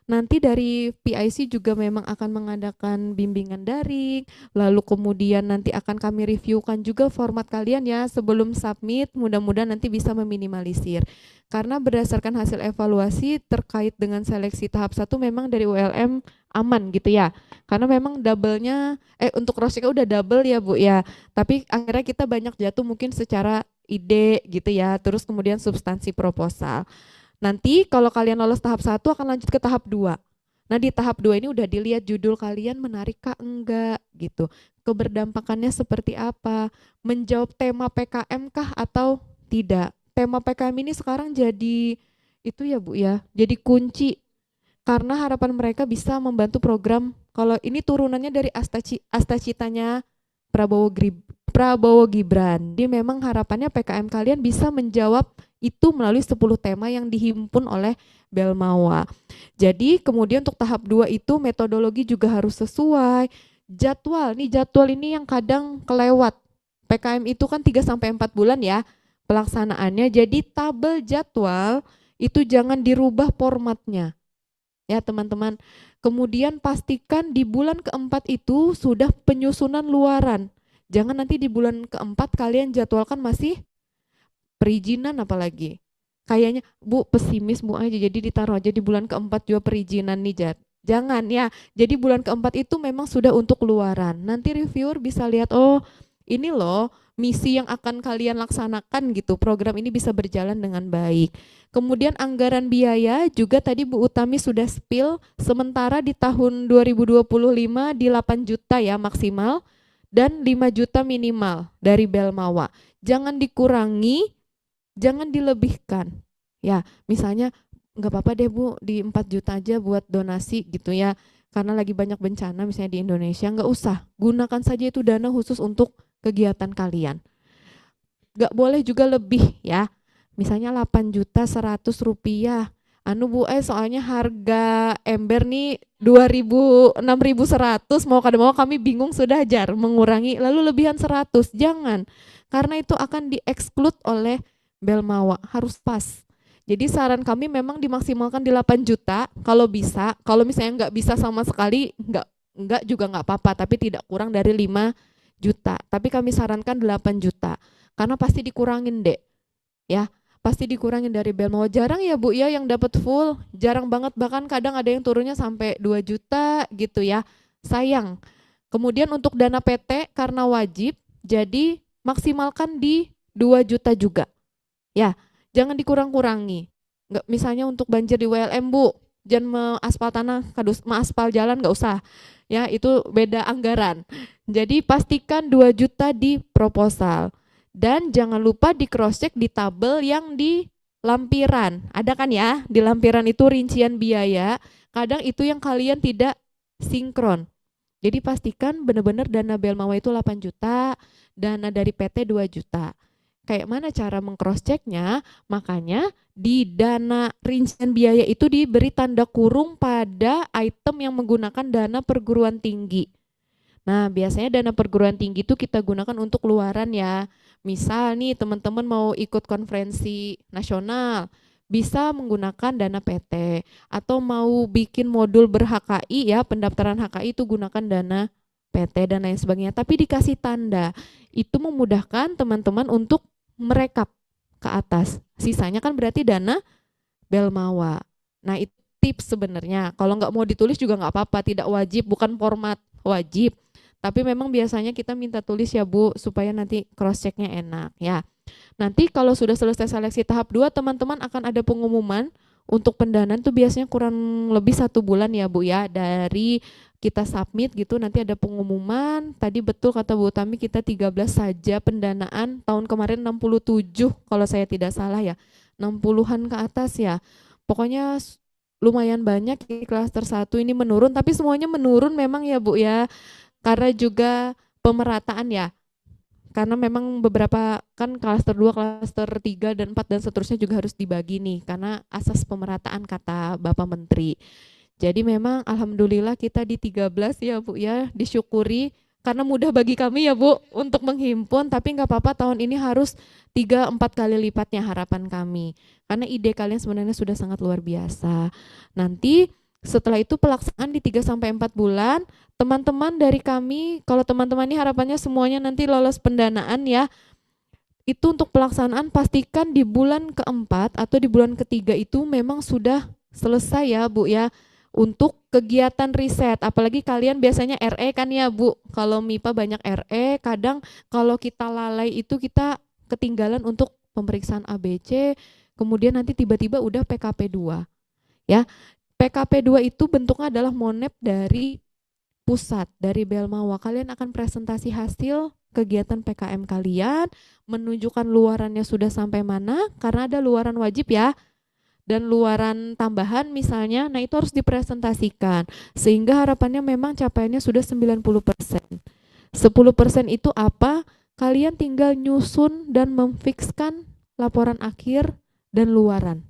Nanti dari PIC juga memang akan mengadakan bimbingan daring, lalu kemudian nanti akan kami reviewkan juga format kalian ya sebelum submit, mudah-mudahan nanti bisa meminimalisir. Karena berdasarkan hasil evaluasi terkait dengan seleksi tahap 1 memang dari ULM aman gitu ya. Karena memang double-nya, untuk cross-check udah double ya Bu ya, tapi akhirnya kita banyak jatuh mungkin secara ide gitu ya, terus kemudian substansi proposal. Nanti kalau kalian lolos tahap 1 akan lanjut ke tahap 2. Nah di tahap 2 ini udah dilihat judul kalian menarik kah enggak gitu. Keberdampakannya seperti apa, menjawab tema PKM kah atau tidak. Tema PKM ini sekarang jadi itu ya Bu ya, jadi kunci. Karena harapan mereka bisa membantu program, kalau ini turunannya dari Astacitanya Prabowo Gibran. Dia memang harapannya PKM kalian bisa menjawab itu melalui 10 tema yang dihimpun oleh Belmawa. Jadi kemudian untuk tahap 2 itu metodologi juga harus sesuai. Jadwal ini yang kadang kelewat. PKM itu kan 3-4 bulan ya pelaksanaannya. Jadi tabel jadwal itu jangan dirubah formatnya. Ya teman-teman. Kemudian pastikan di bulan keempat itu sudah penyusunan luaran. Jangan nanti di bulan keempat kalian jadwalkan masih perizinan apalagi. Kayaknya Bu pesimis Bu aja, jadi ditaruh aja di bulan keempat juga perizinan nih Jad. Jangan ya, jadi bulan keempat itu memang sudah untuk keluaran. Nanti reviewer bisa lihat, oh ini loh misi yang akan kalian laksanakan gitu, program ini bisa berjalan dengan baik. Kemudian anggaran biaya juga tadi Bu Utami sudah spill, sementara di tahun 2025 di 8 juta ya maksimal, dan 5 juta minimal dari Belmawa. Jangan dikurangi, jangan dilebihkan. Ya, misalnya nggak apa-apa deh Bu, di 4 juta aja buat donasi gitu ya. Karena lagi banyak bencana misalnya di Indonesia, nggak usah. Gunakan saja itu dana khusus untuk kegiatan kalian. Nggak boleh juga lebih ya. Misalnya 8 juta 100 rupiah. Anu Bu, soalnya harga ember nih 2000, 6100, mau kada mau kami bingung sudah jar mengurangi, lalu lebihan 100. Jangan, karena itu akan di-exclude oleh Belmawa, harus pas. Jadi saran kami memang dimaksimalkan di 8 juta kalau bisa. Kalau misalnya nggak bisa sama sekali, nggak juga nggak apa-apa, tapi tidak kurang dari 5 juta. Tapi kami sarankan 8 juta, karena pasti dikurangin dek. Ya, pasti dikurangin dari Belmawa. Jarang ya Bu ya yang dapat full, jarang banget, bahkan kadang ada yang turunnya sampai 2 juta gitu ya. Sayang. Kemudian untuk dana PT karena wajib, jadi maksimalkan di 2 juta juga. Ya, jangan dikurang-kurangi. Nggak, misalnya untuk banjir di WLM Bu, jangan mengaspal tanah, mengaspal jalan nggak usah. Ya, itu beda anggaran. Jadi pastikan 2 juta di proposal. Dan jangan lupa di cross check di tabel yang di lampiran. Ada kan ya, di lampiran itu rincian biaya. Kadang itu yang kalian tidak sinkron. Jadi pastikan benar-benar dana Belmawa itu 8 juta, dana dari PT 2 juta. Kayak mana cara meng-cross checknya? Makanya di dana rincian biaya itu diberi tanda kurung pada item yang menggunakan dana perguruan tinggi. Nah, biasanya dana perguruan tinggi itu kita gunakan untuk luaran ya. Misal nih teman-teman mau ikut konferensi nasional, bisa menggunakan dana PT. Atau mau bikin modul ber-HKI ya, pendaftaran HKI itu gunakan dana PT dan lain sebagainya. Tapi dikasih tanda, itu memudahkan teman-teman untuk merekap ke atas. Sisanya kan berarti dana Belmawa. Nah, itu tips sebenarnya. Kalau nggak mau ditulis juga nggak apa-apa, tidak wajib, bukan format wajib. Tapi memang biasanya kita minta tulis ya Bu, supaya nanti cross checknya enak ya. Nanti kalau sudah selesai seleksi tahap 2, teman-teman akan ada pengumuman untuk pendanaan tuh biasanya kurang lebih 1 bulan ya Bu ya, dari kita submit gitu nanti ada pengumuman. Tadi betul kata Bu Utami, kita 13 saja pendanaan, tahun kemarin 67 kalau saya tidak salah ya, 60-an ke atas ya. Pokoknya lumayan banyak di klaster 1 ini menurun, tapi semuanya menurun memang ya Bu ya, karena juga pemerataan ya. karena memang beberapa kan klaster 2, klaster 3 dan 4 dan seterusnya juga harus dibagi nih karena asas pemerataan kata Bapak Menteri. Jadi memang alhamdulillah kita di 13 ya Bu ya, disyukuri karena mudah bagi kami ya Bu untuk menghimpun, tapi nggak apa-apa tahun ini harus 3-4 kali lipatnya harapan kami. Karena ide kalian sebenarnya sudah sangat luar biasa. Nanti setelah itu pelaksanaan di 3-4 bulan, teman-teman dari kami, kalau teman-teman ini harapannya semuanya nanti lolos pendanaan ya, itu untuk pelaksanaan pastikan di bulan keempat atau di bulan ketiga itu memang sudah selesai ya Bu ya, untuk kegiatan riset, apalagi kalian biasanya RE kan ya Bu, kalau MIPA banyak RE, kadang kalau kita lalai itu kita ketinggalan untuk pemeriksaan ABC, kemudian nanti tiba-tiba udah PKP 2 ya. PKP 2 itu bentuknya adalah monep dari pusat, dari Belmawa. Kalian akan presentasi hasil kegiatan PKM kalian, menunjukkan luarannya sudah sampai mana, karena ada luaran wajib ya, dan luaran tambahan misalnya, nah itu harus dipresentasikan. Sehingga harapannya memang capaiannya sudah 90%. 10% itu apa? Kalian tinggal nyusun dan memfikskan laporan akhir dan luaran.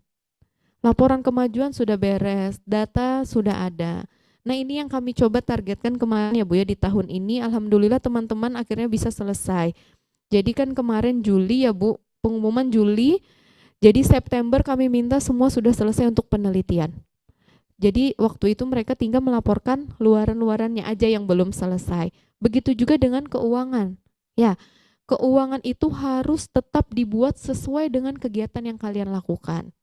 Laporan kemajuan sudah beres, data sudah ada. Nah ini yang kami coba targetkan kemarin ya Bu ya, di tahun ini alhamdulillah teman-teman akhirnya bisa selesai. Jadi kan kemarin Juli ya Bu, pengumuman Juli, jadi September kami minta semua sudah selesai untuk penelitian. Jadi waktu itu mereka tinggal melaporkan luaran-luarannya aja yang belum selesai. Begitu juga dengan keuangan. Ya, keuangan itu harus tetap dibuat sesuai dengan kegiatan yang kalian lakukan.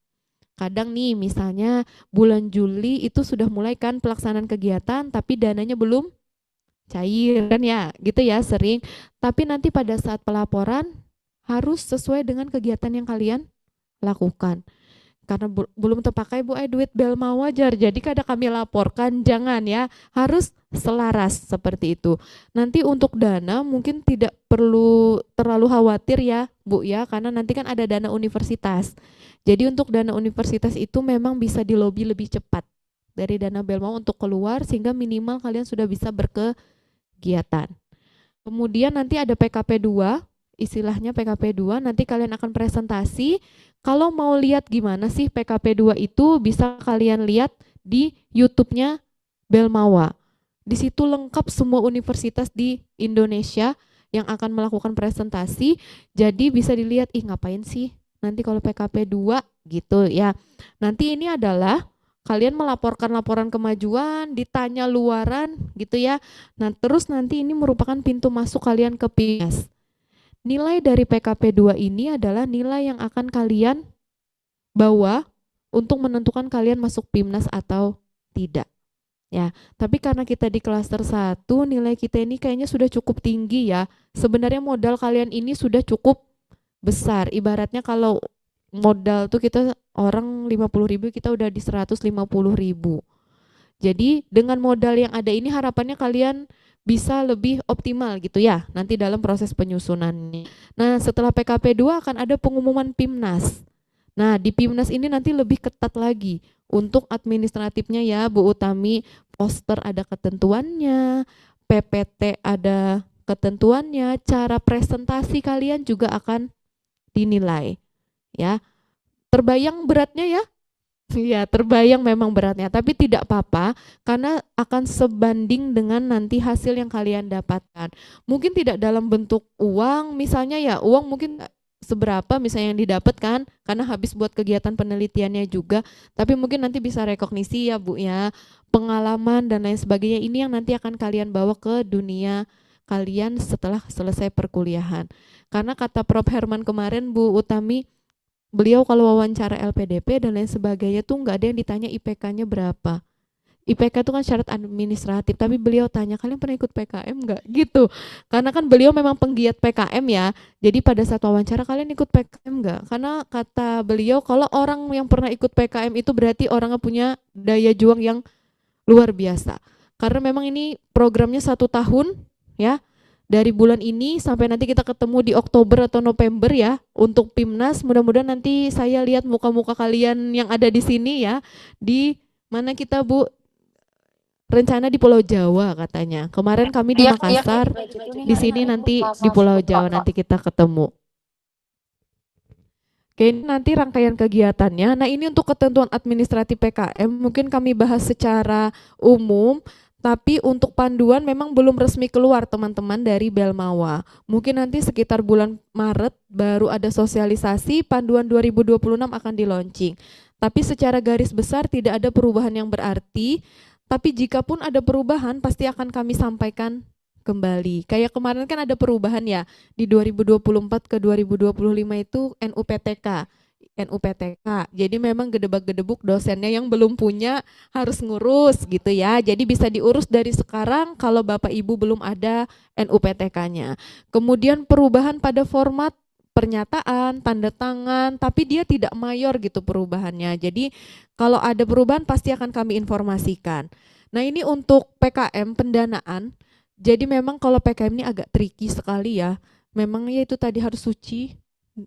Kadang nih misalnya bulan Juli itu sudah mulai kan pelaksanaan kegiatan tapi dananya belum cair kan ya, gitu ya sering. Tapi nanti pada saat pelaporan harus sesuai dengan kegiatan yang kalian lakukan. Karena belum terpakai Bu, duit Belma wajar. Jadi kadang kami laporkan jangan ya, harus selaras seperti itu. Nanti untuk dana mungkin tidak perlu terlalu khawatir ya Bu ya, karena nanti kan ada dana universitas. Jadi untuk dana universitas itu memang bisa dilobi lebih cepat dari dana Belma untuk keluar sehingga minimal kalian sudah bisa berkegiatan. Kemudian nanti ada PKP 2, istilahnya PKP 2, nanti kalian akan presentasi. Kalau mau lihat gimana sih PKP 2 itu bisa kalian lihat di YouTube-nya Belmawa. Di situ lengkap semua universitas di Indonesia yang akan melakukan presentasi. Jadi bisa dilihat, ngapain sih nanti kalau PKP 2 gitu ya. Nanti ini adalah kalian melaporkan laporan kemajuan, ditanya luaran gitu ya. Nah, terus nanti ini merupakan pintu masuk kalian ke PIMNAS. Nilai dari PKP 2 ini adalah nilai yang akan kalian bawa untuk menentukan kalian masuk PIMNAS atau tidak. Ya, tapi karena kita di klaster 1, nilai kita ini kayaknya sudah cukup tinggi ya. Sebenarnya modal kalian ini sudah cukup besar. Ibaratnya kalau modal tuh kita orang 50.000, kita udah di 150.000. Jadi dengan modal yang ada ini harapannya kalian bisa lebih optimal gitu ya nanti dalam proses penyusunannya. Nah setelah PKP 2 akan ada pengumuman PIMNAS. Nah di PIMNAS ini nanti lebih ketat lagi untuk administratifnya ya Bu Utami, poster ada ketentuannya, PPT ada ketentuannya, cara presentasi kalian juga akan dinilai ya. Terbayang beratnya ya? Iya, terbayang memang beratnya, tapi tidak apa-apa karena akan sebanding dengan nanti hasil yang kalian dapatkan. Mungkin tidak dalam bentuk uang, misalnya ya uang mungkin seberapa misalnya yang didapatkan karena habis buat kegiatan penelitiannya juga, tapi mungkin nanti bisa rekognisi ya Bu ya, pengalaman dan lain sebagainya, ini yang nanti akan kalian bawa ke dunia kalian setelah selesai perkuliahan. Karena kata Prof. Herman kemarin Bu Utami, beliau kalau wawancara LPDP dan lain sebagainya tuh nggak ada yang ditanya IPK-nya berapa. IPK itu kan syarat administratif, tapi beliau tanya kalian pernah ikut PKM nggak gitu. Karena kan beliau memang penggiat PKM ya. Jadi pada saat wawancara kalian ikut PKM nggak? Karena kata beliau kalau orang yang pernah ikut PKM itu berarti orangnya punya daya juang yang luar biasa. Karena memang ini programnya 1 tahun ya. Dari bulan ini sampai nanti kita ketemu di Oktober atau November ya untuk PIMNAS. Mudah-mudahan nanti saya lihat muka-muka kalian yang ada di sini ya. Di mana kita Bu rencana di Pulau Jawa katanya. Kemarin kami di Makassar, di sini nanti di Pulau Jawa nanti kita ketemu. Oke, ini nanti rangkaian kegiatannya. Nah, ini untuk ketentuan administratif PKM mungkin kami bahas secara umum, tapi untuk panduan memang belum resmi keluar teman-teman dari Belmawa. Mungkin nanti sekitar bulan Maret baru ada sosialisasi, panduan 2026 akan di-launching. Tapi secara garis besar tidak ada perubahan yang berarti, tapi jika pun ada perubahan pasti akan kami sampaikan kembali. Kayak kemarin kan ada perubahan ya, di 2024 ke 2025 itu NUPTK. NUPTK. Jadi memang gedebak-gedebuk dosennya yang belum punya harus ngurus gitu ya. Jadi bisa diurus dari sekarang kalau Bapak Ibu belum ada NUPTK-nya. Kemudian perubahan pada format pernyataan, tanda tangan, tapi dia tidak mayor gitu perubahannya. Jadi kalau ada perubahan pasti akan kami informasikan. Nah, ini untuk PKM pendanaan. Jadi memang kalau PKM ini agak tricky sekali ya. Memang ya itu tadi harus suci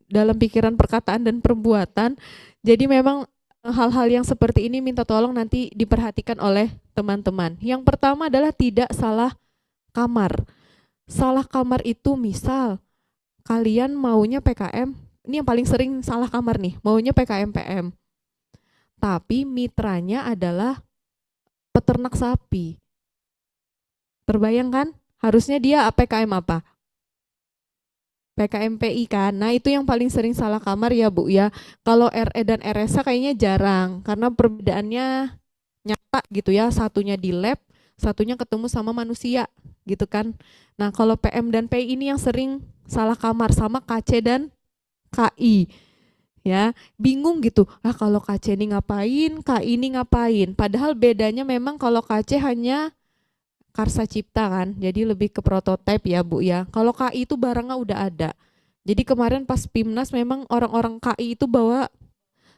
dalam pikiran, perkataan, dan perbuatan. Jadi memang hal-hal yang seperti ini minta tolong nanti diperhatikan oleh teman-teman. Yang pertama adalah tidak salah kamar. Salah kamar itu misal kalian maunya PKM, ini yang paling sering salah kamar nih, maunya PKM PM. Tapi mitranya adalah peternak sapi. Terbayang kan? Harusnya dia PKM apa? PKMPI kan. Nah, itu yang paling sering salah kamar ya, Bu ya. Kalau RE dan RSA kayaknya jarang karena perbedaannya nyata gitu ya. Satunya di lab, satunya ketemu sama manusia gitu kan. Nah, kalau PM dan PI ini yang sering salah kamar sama KC dan KI. Ya, bingung gitu. Ah, kalau KC ini ngapain, KI ini ngapain? Padahal bedanya memang kalau KC hanya karsa cipta kan, jadi lebih ke prototipe ya Bu ya. Kalau KI itu barangnya udah ada. Jadi kemarin pas PIMNAS memang orang-orang KI itu bawa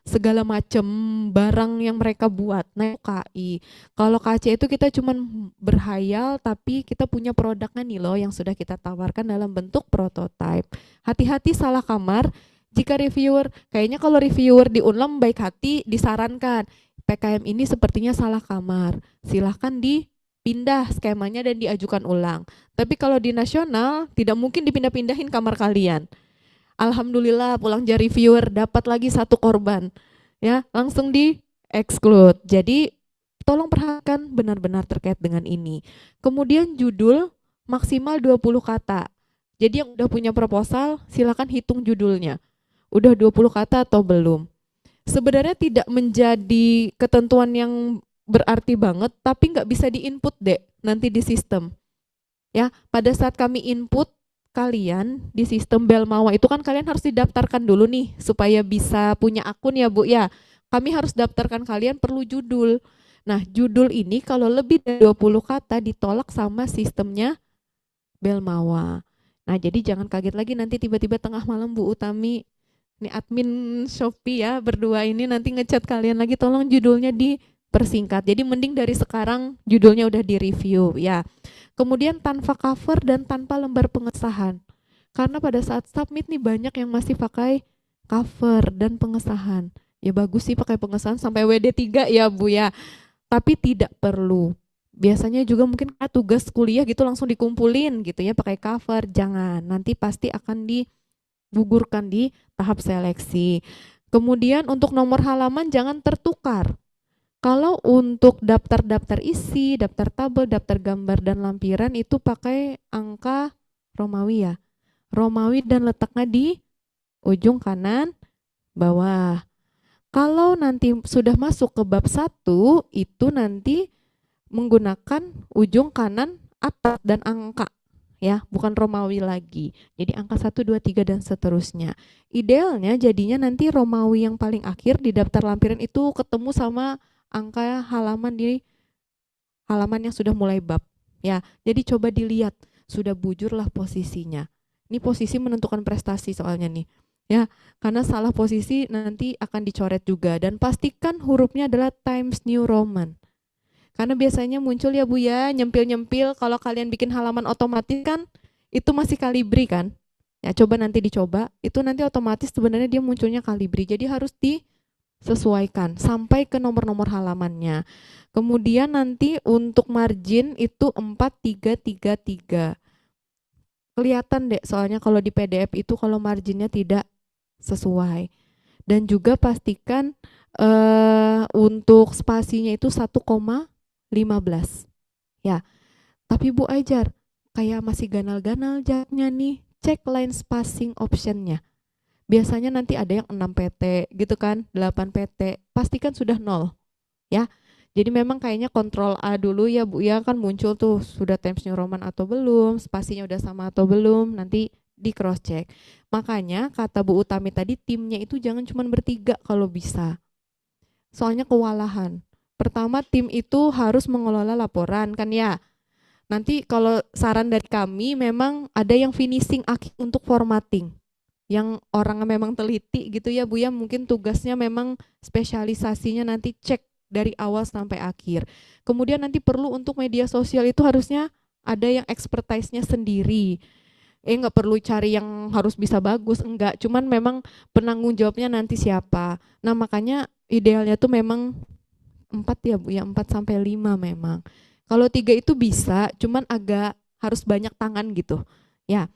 segala macam barang yang mereka buat. Nah, KI. Kalau KC itu kita cuman berhayal tapi kita punya produknya nih loh yang sudah kita tawarkan dalam bentuk prototipe. Hati-hati salah kamar. Jika reviewer, kayaknya kalau reviewer di Unlam baik hati disarankan PKM ini sepertinya salah kamar. Silahkan pindah skemanya dan diajukan ulang. Tapi kalau di nasional tidak mungkin dipindah-pindahin kamar kalian. Alhamdulillah pulang jadi reviewer dapat lagi satu korban. Ya, langsung di exclude. Jadi tolong perhatikan benar-benar terkait dengan ini. Kemudian judul maksimal 20 kata. Jadi yang udah punya proposal silakan hitung judulnya. Udah 20 kata atau belum? Sebenarnya tidak menjadi ketentuan yang berarti banget, tapi nggak bisa diinput deh nanti di sistem. Ya, pada saat kami input kalian di sistem Belmawa itu kan kalian harus didaftarkan dulu nih supaya bisa punya akun ya Bu ya. Kami harus daftarkan kalian perlu judul. Nah, judul ini kalau lebih dari 20 kata ditolak sama sistemnya Belmawa. Nah, jadi jangan kaget lagi nanti tiba-tiba tengah malam Bu Utami, ini admin Shopee ya, berdua ini nanti ngechat kalian lagi tolong judulnya persingkat. Jadi mending dari sekarang judulnya udah di-review ya. Kemudian tanpa cover dan tanpa lembar pengesahan. Karena pada saat submit nih banyak yang masih pakai cover dan pengesahan. Ya bagus sih pakai pengesahan sampai WD3 ya Bu ya. Tapi tidak perlu. Biasanya juga mungkin tugas kuliah gitu langsung dikumpulin gitu ya pakai cover. Jangan, nanti pasti akan digugurkan di tahap seleksi. Kemudian untuk nomor halaman jangan tertukar. Kalau untuk daftar-daftar isi, daftar tabel, daftar gambar, dan lampiran itu pakai angka Romawi ya. Romawi dan letaknya di ujung kanan bawah. Kalau nanti sudah masuk ke bab 1, itu nanti menggunakan ujung kanan atas dan angka. Ya, bukan Romawi lagi. Jadi angka 1, 2, 3, dan seterusnya. Idealnya jadinya nanti Romawi yang paling akhir di daftar lampiran itu ketemu sama angka halaman di halaman yang sudah mulai bab ya. Jadi coba dilihat sudah bujurlah posisinya. Ini posisi menentukan prestasi soalnya nih ya, karena salah posisi nanti akan dicoret juga. Dan pastikan hurufnya adalah Times New Roman, karena biasanya muncul ya Bu ya nyempil-nyempil kalau kalian bikin halaman otomatis kan itu masih kalibri kan ya. Coba nanti dicoba itu nanti otomatis sebenarnya dia munculnya kalibri, jadi harus sesuaikan sampai ke nomor-nomor halamannya. Kemudian nanti untuk margin itu 4333. Kelihatan deh soalnya kalau di PDF itu kalau marginnya tidak sesuai. Dan juga pastikan untuk spasinya itu 1,15. Ya, tapi Bu Ajar kayak masih ganal-ganal jawabnya nih. Cek line spacing optionnya. Biasanya nanti ada yang 6 PT gitu kan, 8 PT. Pastikan sudah 0 ya. Jadi memang kayaknya kontrol A dulu ya Bu ya, kan muncul tuh sudah Times New Roman atau belum, spasinya udah sama atau belum, nanti di cross check. Makanya kata Bu Utami tadi timnya itu jangan cuma bertiga kalau bisa. Soalnya kewalahan. Pertama tim itu harus mengelola laporan kan ya. Nanti kalau saran dari kami memang ada yang finishing akhir untuk formatting. Yang orangnya memang teliti gitu ya Bu ya, mungkin tugasnya memang spesialisasinya nanti cek dari awal sampai akhir. Kemudian nanti perlu untuk media sosial itu harusnya ada yang expertise-nya sendiri. Nggak perlu cari yang harus bisa bagus, enggak. Cuman memang penanggung jawabnya nanti siapa. Nah makanya idealnya tuh memang 4 ya Bu ya, 4 sampai 5 memang. Kalau 3 itu bisa, cuman agak harus banyak tangan gitu. Ya,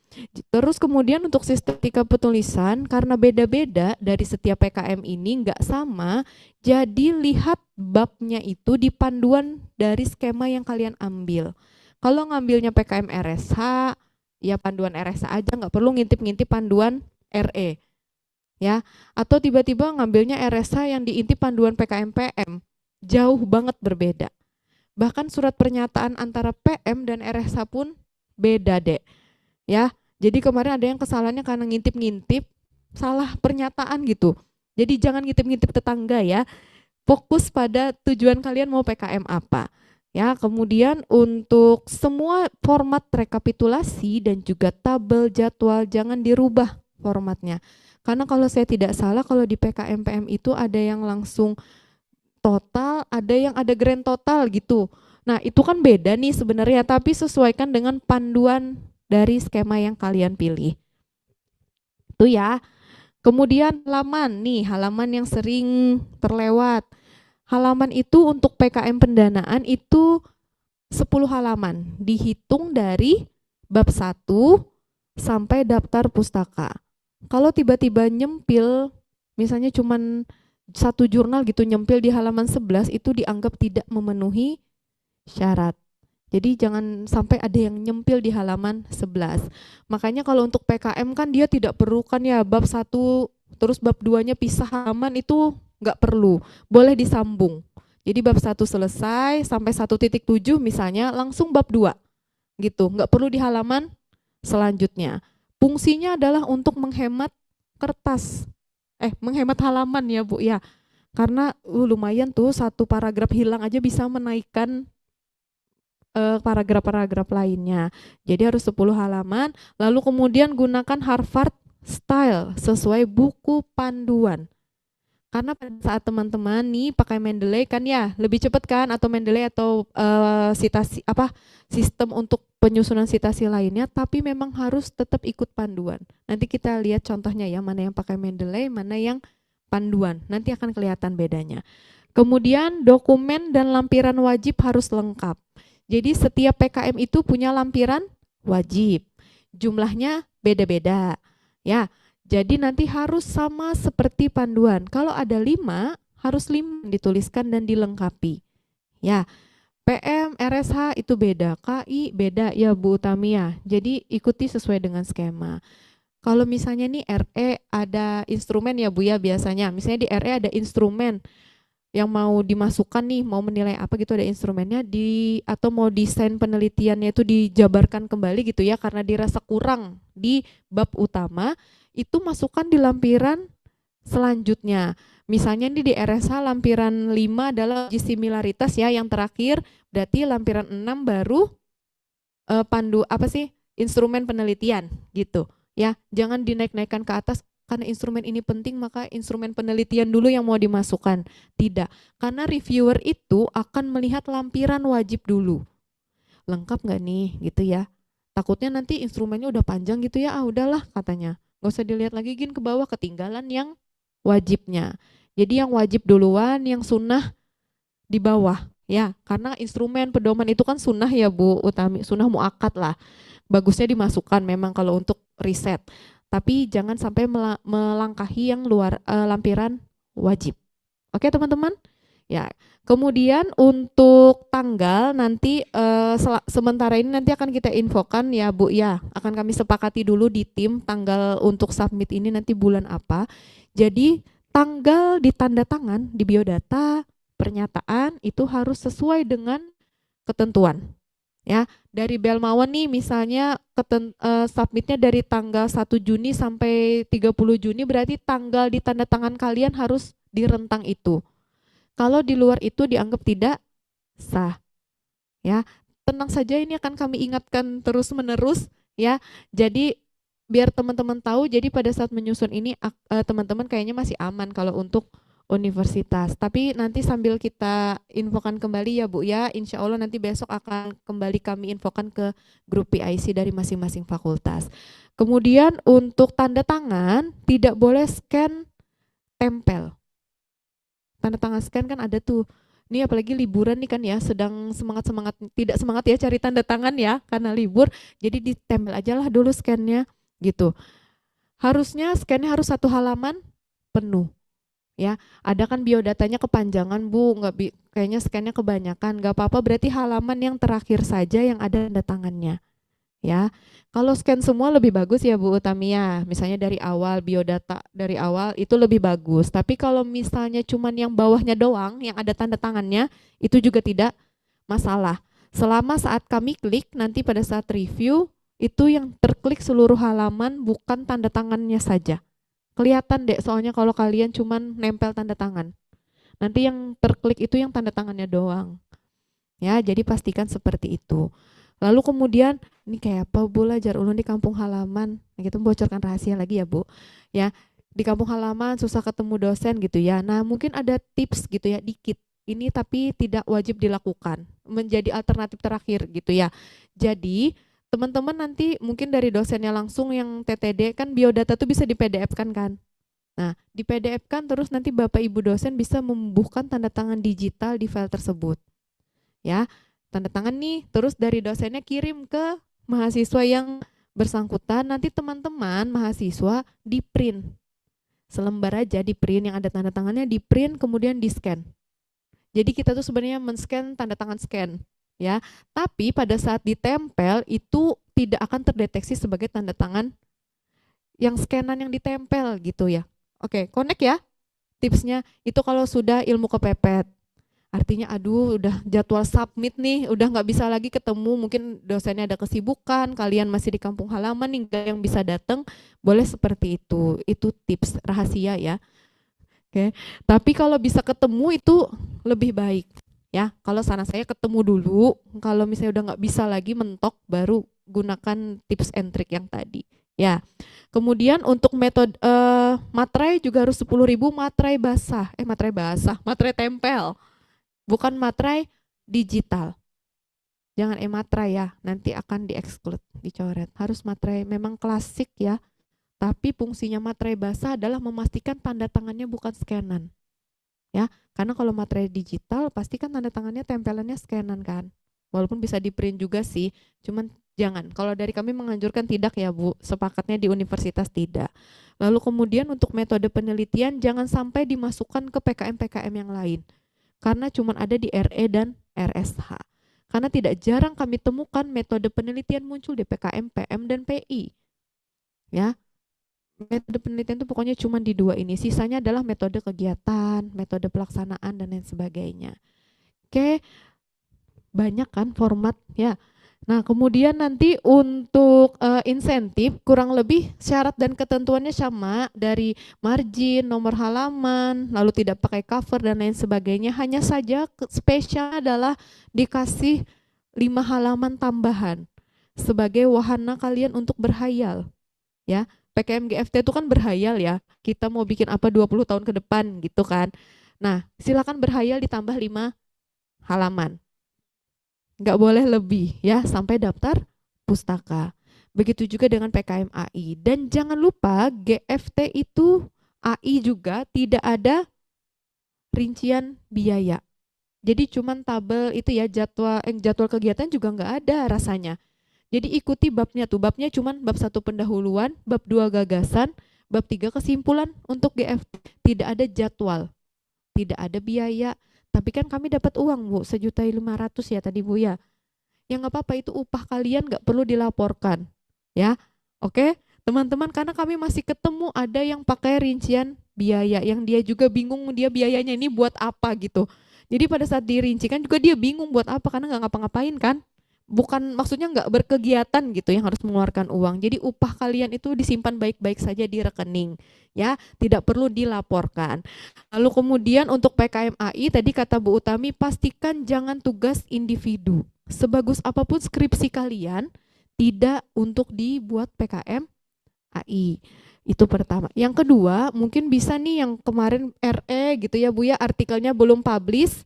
terus kemudian untuk sistematika penulisan karena beda-beda dari setiap PKM ini nggak sama, jadi lihat babnya itu di panduan dari skema yang kalian ambil. Kalau ngambilnya PKM RSH, ya panduan RSH aja, nggak perlu ngintip-ngintip panduan RE. Ya, atau tiba-tiba ngambilnya RSH yang diintip panduan PKM PM, jauh banget berbeda. Bahkan surat pernyataan antara PM dan RSH pun beda deh. Ya, jadi kemarin ada yang kesalahannya karena ngintip-ngintip salah pernyataan gitu. Jadi jangan ngintip-ngintip tetangga ya. Fokus pada tujuan kalian mau PKM apa. Ya, kemudian untuk semua format rekapitulasi dan juga tabel jadwal jangan dirubah formatnya. Karena kalau saya tidak salah kalau di PKM PM itu ada yang langsung total, ada yang ada grand total gitu. Nah, itu kan beda nih sebenarnya, tapi sesuaikan dengan panduan dari skema yang kalian pilih. Itu ya. Kemudian halaman nih, halaman yang sering terlewat. Halaman itu untuk PKM pendanaan itu 10 halaman, dihitung dari bab 1 sampai daftar pustaka. Kalau tiba-tiba nyempil, misalnya cuman satu jurnal gitu nyempil di halaman 11 itu dianggap tidak memenuhi syarat. Jadi jangan sampai ada yang nyempil di halaman 11. Makanya kalau untuk PKM kan dia tidak perlu kan ya bab 1 terus bab 2-nya pisah halaman itu nggak perlu. Boleh disambung. Jadi bab 1 selesai sampai 1.7 misalnya langsung bab 2 gitu. Nggak perlu di halaman selanjutnya. Fungsinya adalah untuk menghemat kertas. Menghemat halaman ya Bu ya. Karena lumayan tuh satu paragraf hilang aja bisa menaikkan paragraf-paragraf lainnya. Jadi harus 10 halaman, lalu kemudian gunakan Harvard Style sesuai buku panduan. Karena pada saat teman-teman nih pakai Mendeley kan ya, lebih cepat kan atau Mendeley atau citasi sistem untuk penyusunan citasi lainnya, tapi memang harus tetap ikut panduan. Nanti kita lihat contohnya ya, mana yang pakai Mendeley, mana yang panduan. Nanti akan kelihatan bedanya. Kemudian dokumen dan lampiran wajib harus lengkap. Jadi setiap PKM itu punya lampiran wajib. Jumlahnya beda-beda. Ya, jadi nanti harus sama seperti panduan. Kalau ada 5, harus 5 dituliskan dan dilengkapi. Ya, PM, RSH itu beda, KI beda ya Bu Utami ya. Jadi ikuti sesuai dengan skema. Kalau misalnya nih RE ada instrumen ya Bu ya biasanya. Misalnya di RE ada instrumen yang mau dimasukkan nih, mau menilai apa gitu ada instrumennya atau mau desain penelitiannya itu dijabarkan kembali gitu ya karena dirasa kurang di bab utama, itu masukkan di lampiran selanjutnya. Misalnya nih di RSH lampiran 5 adalah uji similaritas ya yang terakhir, berarti lampiran 6 baru instrumen penelitian gitu ya. Jangan dinaik-naikkan ke atas karena instrumen ini penting maka instrumen penelitian dulu yang mau dimasukkan. Tidak, karena reviewer itu akan melihat lampiran wajib dulu. Lengkap nggak nih gitu ya. Takutnya nanti instrumennya udah panjang gitu ya, udahlah katanya. Nggak usah dilihat lagi, gin ke bawah ketinggalan yang wajibnya. Jadi yang wajib duluan, yang sunnah di bawah ya, karena instrumen pedoman itu kan sunnah ya Bu Utami, sunnah muakkad lah. Bagusnya dimasukkan memang kalau untuk riset. Tapi jangan sampai melangkahi yang lampiran wajib. Oke teman-teman? Ya. Kemudian untuk tanggal nanti sementara ini nanti akan kita infokan ya Bu ya. Akan kami sepakati dulu di tim tanggal untuk submit ini nanti bulan apa. Jadi tanggal di tanda tangan di biodata pernyataan itu harus sesuai dengan ketentuan. Ya, dari Belmawan nih misalnya submitnya dari tanggal 1 Juni sampai 30 Juni berarti tanggal di tanda tangan kalian harus di rentang itu. Kalau di luar itu dianggap tidak sah. Ya, tenang saja ini akan kami ingatkan terus-menerus ya. Jadi biar teman-teman tahu, jadi pada saat menyusun ini teman-teman kayaknya masih aman kalau untuk universitas. Tapi nanti sambil kita infokan kembali ya Bu ya, insya Allah nanti besok akan kembali kami infokan ke grup PIC dari masing-masing fakultas. Kemudian untuk tanda tangan tidak boleh scan tempel. Tanda tangan scan kan ada tuh. Ini apalagi liburan nih kan ya, sedang semangat-semangat, tidak semangat ya cari tanda tangan ya, karena libur. Jadi ditempel aja lah dulu scan-nya gitu. Harusnya scan-nya harus 1 halaman penuh. Ya, ada kan biodatanya kepanjangan Bu, kayaknya scan-nya kebanyakan, nggak apa-apa berarti halaman yang terakhir saja yang ada tanda tangannya. Ya, kalau scan semua lebih bagus ya Bu Utamia. Misalnya dari awal biodata dari awal itu lebih bagus. Tapi kalau misalnya cuman yang bawahnya doang yang ada tanda tangannya itu juga tidak masalah. Selama saat kami klik nanti pada saat review itu yang terklik seluruh halaman bukan tanda tangannya saja. Kelihatan deh soalnya kalau kalian cuman nempel tanda tangan. Nanti yang terklik itu yang tanda tangannya doang. Ya, jadi pastikan seperti itu. Lalu kemudian ini kayak apa belajar ulun di kampung halaman. Nah, kita bocorkan rahasia lagi ya Bu. Ya, di kampung halaman susah ketemu dosen gitu ya. Nah, mungkin ada tips gitu ya dikit. Ini tapi tidak wajib dilakukan. Menjadi alternatif terakhir gitu ya. Jadi, teman-teman nanti mungkin dari dosennya langsung yang TTD kan biodata tuh bisa di PDF-kan kan. Nah, di PDF-kan terus nanti Bapak Ibu dosen bisa membubuhkan tanda tangan digital di file tersebut. Ya, tanda tangan nih, terus dari dosennya kirim ke mahasiswa yang bersangkutan, nanti teman-teman mahasiswa di print. Selembar aja di print yang ada tanda tangannya di print kemudian di scan. Jadi kita tuh sebenarnya men-scan tanda tangan scan, ya. Tapi pada saat ditempel itu tidak akan terdeteksi sebagai tanda tangan yang scanan yang ditempel gitu ya. Oke, connect ya. Tipsnya itu kalau sudah ilmu kepepet. Artinya aduh udah jadwal submit nih, udah nggak bisa lagi ketemu, mungkin dosennya ada kesibukan, kalian masih di kampung halaman nih nggak yang bisa datang, boleh seperti itu. Itu tips rahasia ya. Oke. Tapi kalau bisa ketemu itu lebih baik ya. Kalau saran saya ketemu dulu, kalau misalnya udah nggak bisa lagi mentok baru gunakan tips and trick yang tadi. Ya. Kemudian untuk metode materai juga harus 10.000 materai basah, materai tempel. Bukan materai digital. Jangan materai ya, nanti akan di-exclude, dicoret. Harus materai memang klasik ya, tapi fungsinya materai basah adalah memastikan tanda tangannya bukan scanan. Ya, karena kalau materai digital pasti kan tanda tangannya tempelannya scanan kan. Walaupun bisa di-print juga sih, cuman jangan. Kalau dari kami menganjurkan tidak ya Bu, sepakatnya di universitas tidak. Lalu kemudian untuk metode penelitian jangan sampai dimasukkan ke PKM-PKM yang lain. Karena cuma ada di RE dan RSH. Karena tidak jarang kami temukan metode penelitian muncul di PKM, PM, dan PI. Ya, metode penelitian itu pokoknya cuma di 2 ini. Sisanya adalah metode kegiatan, metode pelaksanaan, dan lain sebagainya. Oke, banyak kan format ya. Nah, kemudian nanti untuk insentif kurang lebih syarat dan ketentuannya sama dari margin, nomor halaman, lalu tidak pakai cover dan lain sebagainya. Hanya saja spesial adalah dikasih 5 halaman tambahan sebagai wahana kalian untuk berhayal. Ya, PKM GFT itu kan berhayal ya. Kita mau bikin apa 20 tahun ke depan gitu kan. Nah, silakan berhayal ditambah 5 halaman. Nggak boleh lebih ya sampai daftar pustaka. Begitu juga dengan PKM AI. Dan jangan lupa GFT itu AI juga tidak ada rincian biaya. Jadi cuman tabel itu ya, jadwal kegiatan juga nggak ada rasanya. Jadi ikuti babnya tuh, babnya cuman bab 1 pendahuluan, bab 2 gagasan, bab 3 kesimpulan. Untuk GF tidak ada jadwal, tidak ada biaya. Tapi kan kami dapat uang Bu, 1.500.000 ya tadi Bu ya. Ya nggak apa-apa, itu upah kalian nggak perlu dilaporkan. Ya, oke teman-teman, karena kami masih ketemu ada yang pakai rincian biaya, yang dia juga bingung dia biayanya ini buat apa gitu. Jadi pada saat dirincikan juga dia bingung buat apa, karena nggak ngapa-ngapain kan. Bukan maksudnya nggak berkegiatan gitu yang harus mengeluarkan uang. Jadi upah kalian itu disimpan baik-baik saja di rekening, ya, tidak perlu dilaporkan. Lalu kemudian untuk PKMAI tadi kata Bu Utami, pastikan jangan tugas individu. Sebagus apapun skripsi kalian, tidak untuk dibuat PKMAI. Itu pertama. Yang kedua, mungkin bisa nih yang kemarin RE gitu ya Bu ya, artikelnya belum publish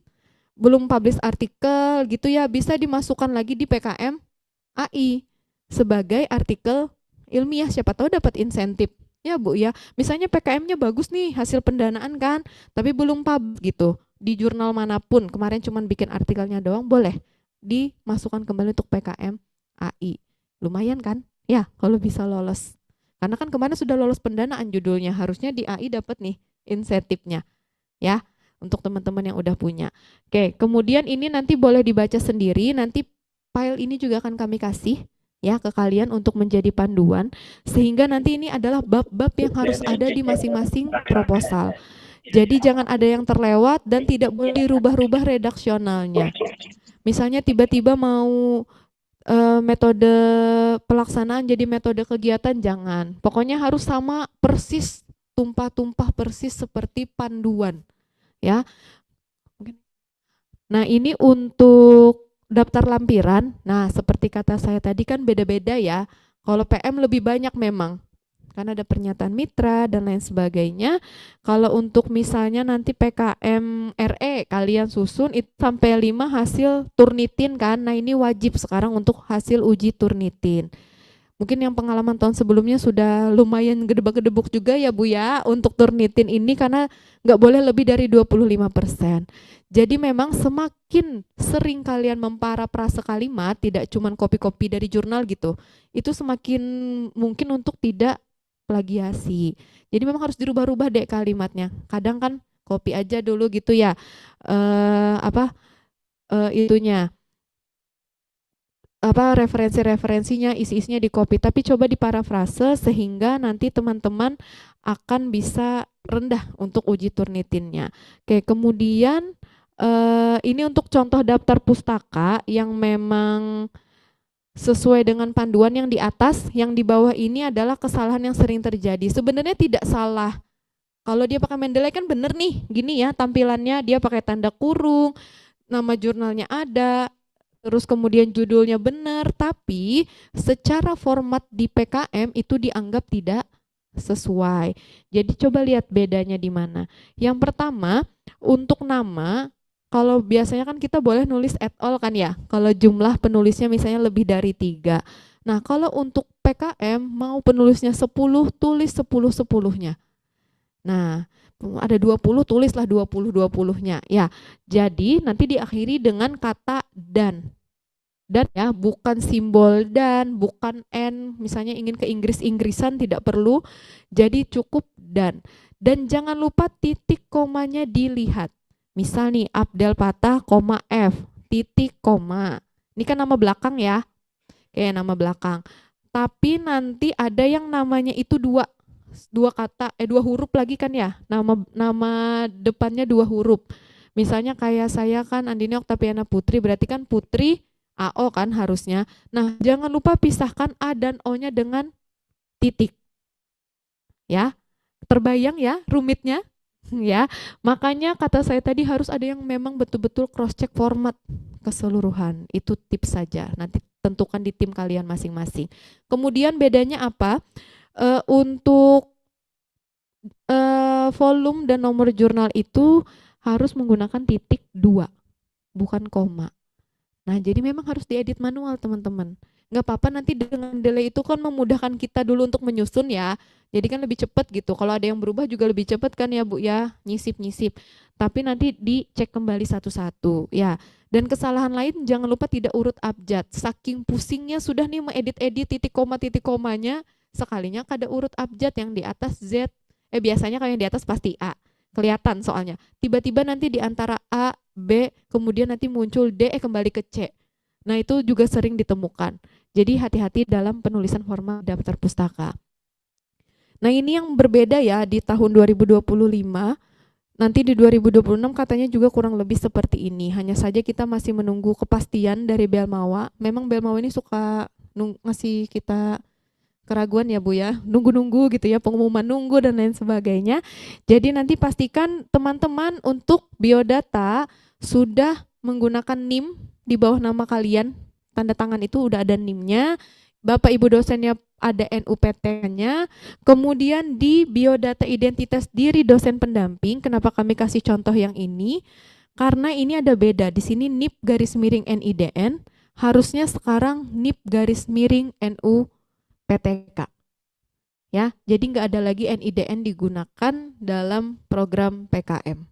artikel gitu ya, bisa dimasukkan lagi di PKMAI sebagai artikel ilmiah, siapa tahu dapat insentif ya Bu ya. Misalnya PKM-nya bagus nih, hasil pendanaan kan, tapi belum publish gitu di jurnal manapun, kemarin cuman bikin artikelnya doang, boleh dimasukkan kembali untuk PKMAI. Lumayan kan ya kalau bisa lolos, karena kan kemarin sudah lolos pendanaan judulnya, harusnya di AI dapat nih insentifnya ya, untuk teman-teman yang udah punya. Oke, kemudian ini nanti boleh dibaca sendiri, nanti file ini juga akan kami kasih ya ke kalian untuk menjadi panduan, sehingga nanti ini adalah bab-bab yang harus ada di masing-masing proposal. Jadi jangan ada yang terlewat dan tidak boleh dirubah-rubah redaksionalnya. Misalnya tiba-tiba mau metode pelaksanaan jadi metode kegiatan, jangan. Pokoknya harus sama persis, tumpah-tumpah persis seperti panduan. Ya. Nah, ini untuk daftar lampiran. Nah, seperti kata saya tadi kan beda-beda ya. Kalau PM lebih banyak memang, karena ada pernyataan mitra dan lain sebagainya. Kalau untuk misalnya nanti PKM RE kalian susun itu sampai 5 hasil Turnitin kan. Nah, ini wajib sekarang untuk hasil uji Turnitin. Mungkin yang pengalaman tahun sebelumnya sudah lumayan gedebak-gedebuk juga ya Bu ya untuk Turnitin ini, karena nggak boleh lebih dari 25%. Jadi memang semakin sering kalian memparafrase kalimat, tidak cuman copy-copy dari jurnal gitu, itu semakin mungkin untuk tidak plagiasi. Jadi memang harus dirubah-rubah deh kalimatnya. Kadang kan copy aja dulu gitu ya, itunya referensi-referensinya, isi-isinya di copy, tapi coba diparafrase sehingga nanti teman-teman akan bisa rendah untuk uji Turnitinnya. Oke, kemudian ini untuk contoh daftar pustaka yang memang sesuai dengan panduan yang di atas, yang di bawah ini adalah kesalahan yang sering terjadi. Sebenarnya tidak salah. Kalau dia pakai Mendeley kan bener nih, gini ya tampilannya, dia pakai tanda kurung, nama jurnalnya ada, terus kemudian judulnya benar, tapi secara format di PKM itu dianggap tidak sesuai. Jadi coba lihat bedanya di mana. Yang pertama, untuk nama, kalau biasanya kan kita boleh nulis at all kan ya, kalau jumlah penulisnya misalnya lebih dari 3. Nah, kalau untuk PKM mau penulisnya 10, tulis 10-10-nya. Nah, ada 20, tulislah 20-20-nya. Ya, jadi nanti diakhiri dengan kata dan. Dan ya, bukan simbol dan, bukan n. Misalnya ingin ke Inggris-Inggrisan tidak perlu. Jadi cukup dan. Dan jangan lupa titik komanya dilihat. Misal nih, Abdel Patah, koma F, titik koma. Ini kan nama belakang ya. Kayak nama belakang. Tapi nanti ada yang namanya itu dua huruf lagi kan ya, nama depannya 2 huruf. Misalnya kayak saya kan Andini Oktaviana Putri, berarti kan Putri AO kan harusnya. Nah, jangan lupa pisahkan A dan O-nya dengan titik. Ya, terbayang ya rumitnya? Ya, makanya kata saya tadi harus ada yang memang betul-betul cross check format keseluruhan. Itu tips saja. Nanti tentukan di tim kalian masing-masing. Kemudian bedanya apa? Untuk volume dan nomor jurnal itu harus menggunakan titik 2, bukan koma. Nah, jadi memang harus diedit manual teman-teman. Nggak apa-apa nanti dengan delay itu kan memudahkan kita dulu untuk menyusun ya. Jadi kan lebih cepat gitu. Kalau ada yang berubah juga lebih cepat kan ya Bu ya, nyisip-nyisip. tapi nanti dicek kembali satu-satu ya. Dan kesalahan lain jangan lupa tidak urut abjad. Saking pusingnya sudah nih mengedit-edit titik komanya, sekalinya kada urut abjad yang di atas Z. Biasanya kalau yang di atas pasti A. Kelihatan soalnya. Tiba-tiba nanti di antara A, B, kemudian nanti muncul D, kembali ke C. Nah itu juga sering ditemukan. Jadi hati-hati dalam penulisan format daftar pustaka. Nah ini yang berbeda ya di tahun 2025. Nanti di 2026 katanya juga kurang lebih seperti ini. Hanya saja kita masih menunggu kepastian dari Belmawa. Memang Belmawa ini suka ngasih kita keraguan ya Bu ya. Nunggu-nunggu gitu ya, pengumuman nunggu dan lain sebagainya. Jadi nanti pastikan teman-teman untuk biodata sudah menggunakan NIM di bawah nama kalian. Tanda tangan itu udah ada NIM-nya. Bapak Ibu dosennya ada NUPT-nya, kemudian di biodata identitas diri dosen pendamping. Kenapa kami kasih contoh yang ini? Karena ini ada beda. Di sini NIP garis miring NIDN, harusnya sekarang NIP garis miring NUPTK. Ya, jadi nggak ada lagi NIDN digunakan dalam program PKM.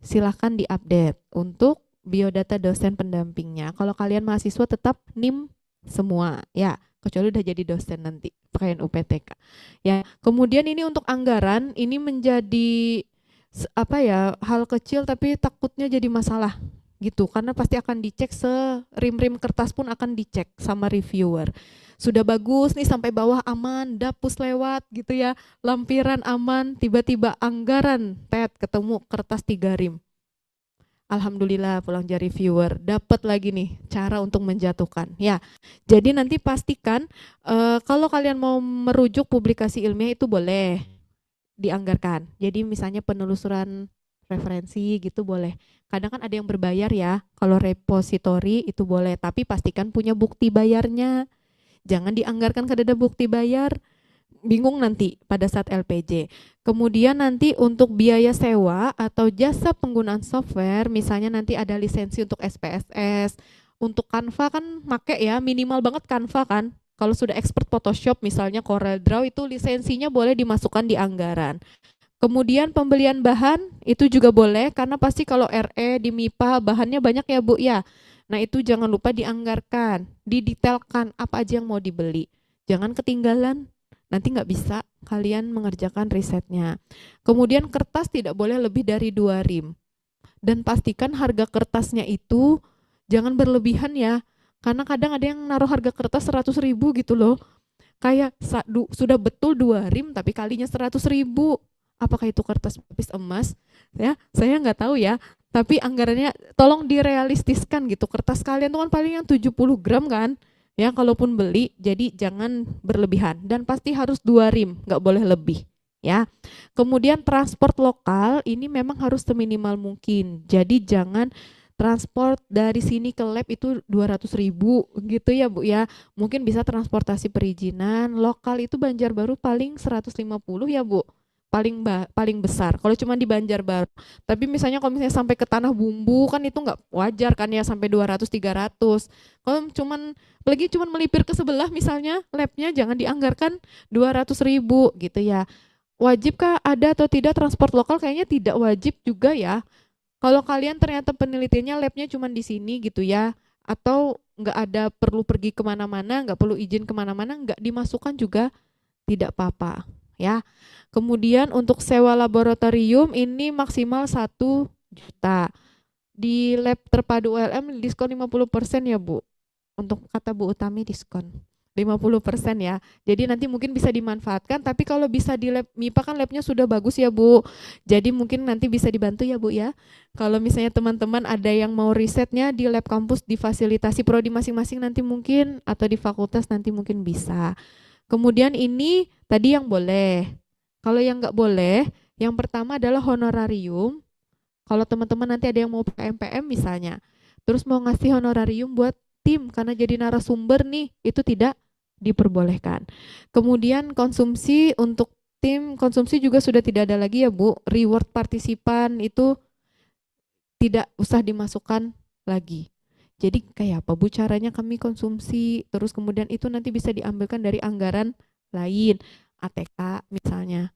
Silahkan diupdate untuk biodata dosen pendampingnya. Kalau kalian mahasiswa tetap NIM semua, ya. Kecuali udah jadi dosen nanti pakai UPTK. Ya, kemudian ini untuk anggaran ini menjadi hal kecil tapi takutnya jadi masalah gitu karena pasti akan dicek rim-rim kertas pun akan dicek sama reviewer. Sudah bagus nih sampai bawah aman, dapus lewat gitu ya, lampiran aman, tiba-tiba anggaran ketemu kertas 3 rim. Alhamdulillah pulang jadi reviewer dapat lagi nih cara untuk menjatuhkan ya. Jadi nanti pastikan kalau kalian mau merujuk publikasi ilmiah itu boleh dianggarkan. Jadi misalnya penelusuran referensi gitu boleh. Kadang kan ada yang berbayar ya. Kalau repository itu boleh, tapi pastikan punya bukti bayarnya. Jangan dianggarkan kada ada bukti bayar. Bingung nanti pada saat LPJ. Kemudian nanti untuk biaya sewa atau jasa penggunaan software, misalnya nanti ada lisensi untuk SPSS, untuk Canva kan make ya, minimal banget Canva kan. Kalau sudah expert Photoshop misalnya CorelDRAW itu lisensinya boleh dimasukkan di anggaran. Kemudian pembelian bahan itu juga boleh karena pasti kalau RE di MIPA bahannya banyak ya Bu ya. Nah itu jangan lupa dianggarkan, didetailkan apa aja yang mau dibeli. Jangan ketinggalan. Nanti nggak bisa kalian mengerjakan risetnya. Kemudian kertas tidak boleh lebih dari 2 rim. Dan pastikan harga kertasnya itu jangan berlebihan ya. Karena kadang ada yang naruh harga kertas 100.000 gitu loh. Kayak sudah betul 2 rim tapi kalinya 100.000. Apakah itu kertas lapis emas? Ya, saya nggak tahu ya. Tapi anggarannya tolong direalistiskan gitu. Kertas kalian tuh kan paling yang 70 gram kan. Ya, kalaupun beli, jadi jangan berlebihan dan pasti harus 2 rim, nggak boleh lebih, ya. Kemudian transport lokal ini memang harus seminimal mungkin. Jadi jangan transport dari sini ke lab itu 200.000 gitu ya Bu ya. Mungkin bisa transportasi perizinan, lokal itu Banjarbaru paling 150 ya Bu. Paling besar kalau cuma di Banjarbaru. Tapi misalnya kalau misalnya sampai ke Tanah Bumbu kan itu nggak wajar kan ya sampai 200-300. Kalau lagi cuman melipir ke sebelah misalnya labnya jangan dianggarkan 200.000 gitu ya. Wajibkah ada atau tidak transport lokal? Kayaknya tidak wajib juga ya. Kalau kalian ternyata penelitiannya labnya cuma di sini gitu ya, atau nggak ada perlu pergi kemana-mana, nggak perlu izin kemana-mana, nggak dimasukkan juga tidak apa-apa ya. Kemudian untuk sewa laboratorium ini maksimal 1 juta. Di lab terpadu ULM diskon 50% ya Bu. Untuk kata Bu Utami diskon 50% ya. Jadi nanti mungkin bisa dimanfaatkan, tapi kalau bisa di lab MIPA kan labnya sudah bagus ya Bu. Jadi mungkin nanti bisa dibantu ya Bu ya. Kalau misalnya teman-teman ada yang mau risetnya di lab kampus difasilitasi prodi masing-masing nanti mungkin, atau di fakultas nanti mungkin bisa. Kemudian ini tadi yang boleh. Kalau yang nggak boleh, yang pertama adalah honorarium. Kalau teman-teman nanti ada yang mau PMPM misalnya, terus mau ngasih honorarium buat tim karena jadi narasumber nih, itu tidak diperbolehkan. Kemudian konsumsi untuk tim, konsumsi juga sudah tidak ada lagi ya Bu. Reward partisipan itu tidak usah dimasukkan lagi. Jadi kayak apa Bu caranya kami konsumsi, terus kemudian itu nanti bisa diambilkan dari anggaran lain, ATK misalnya.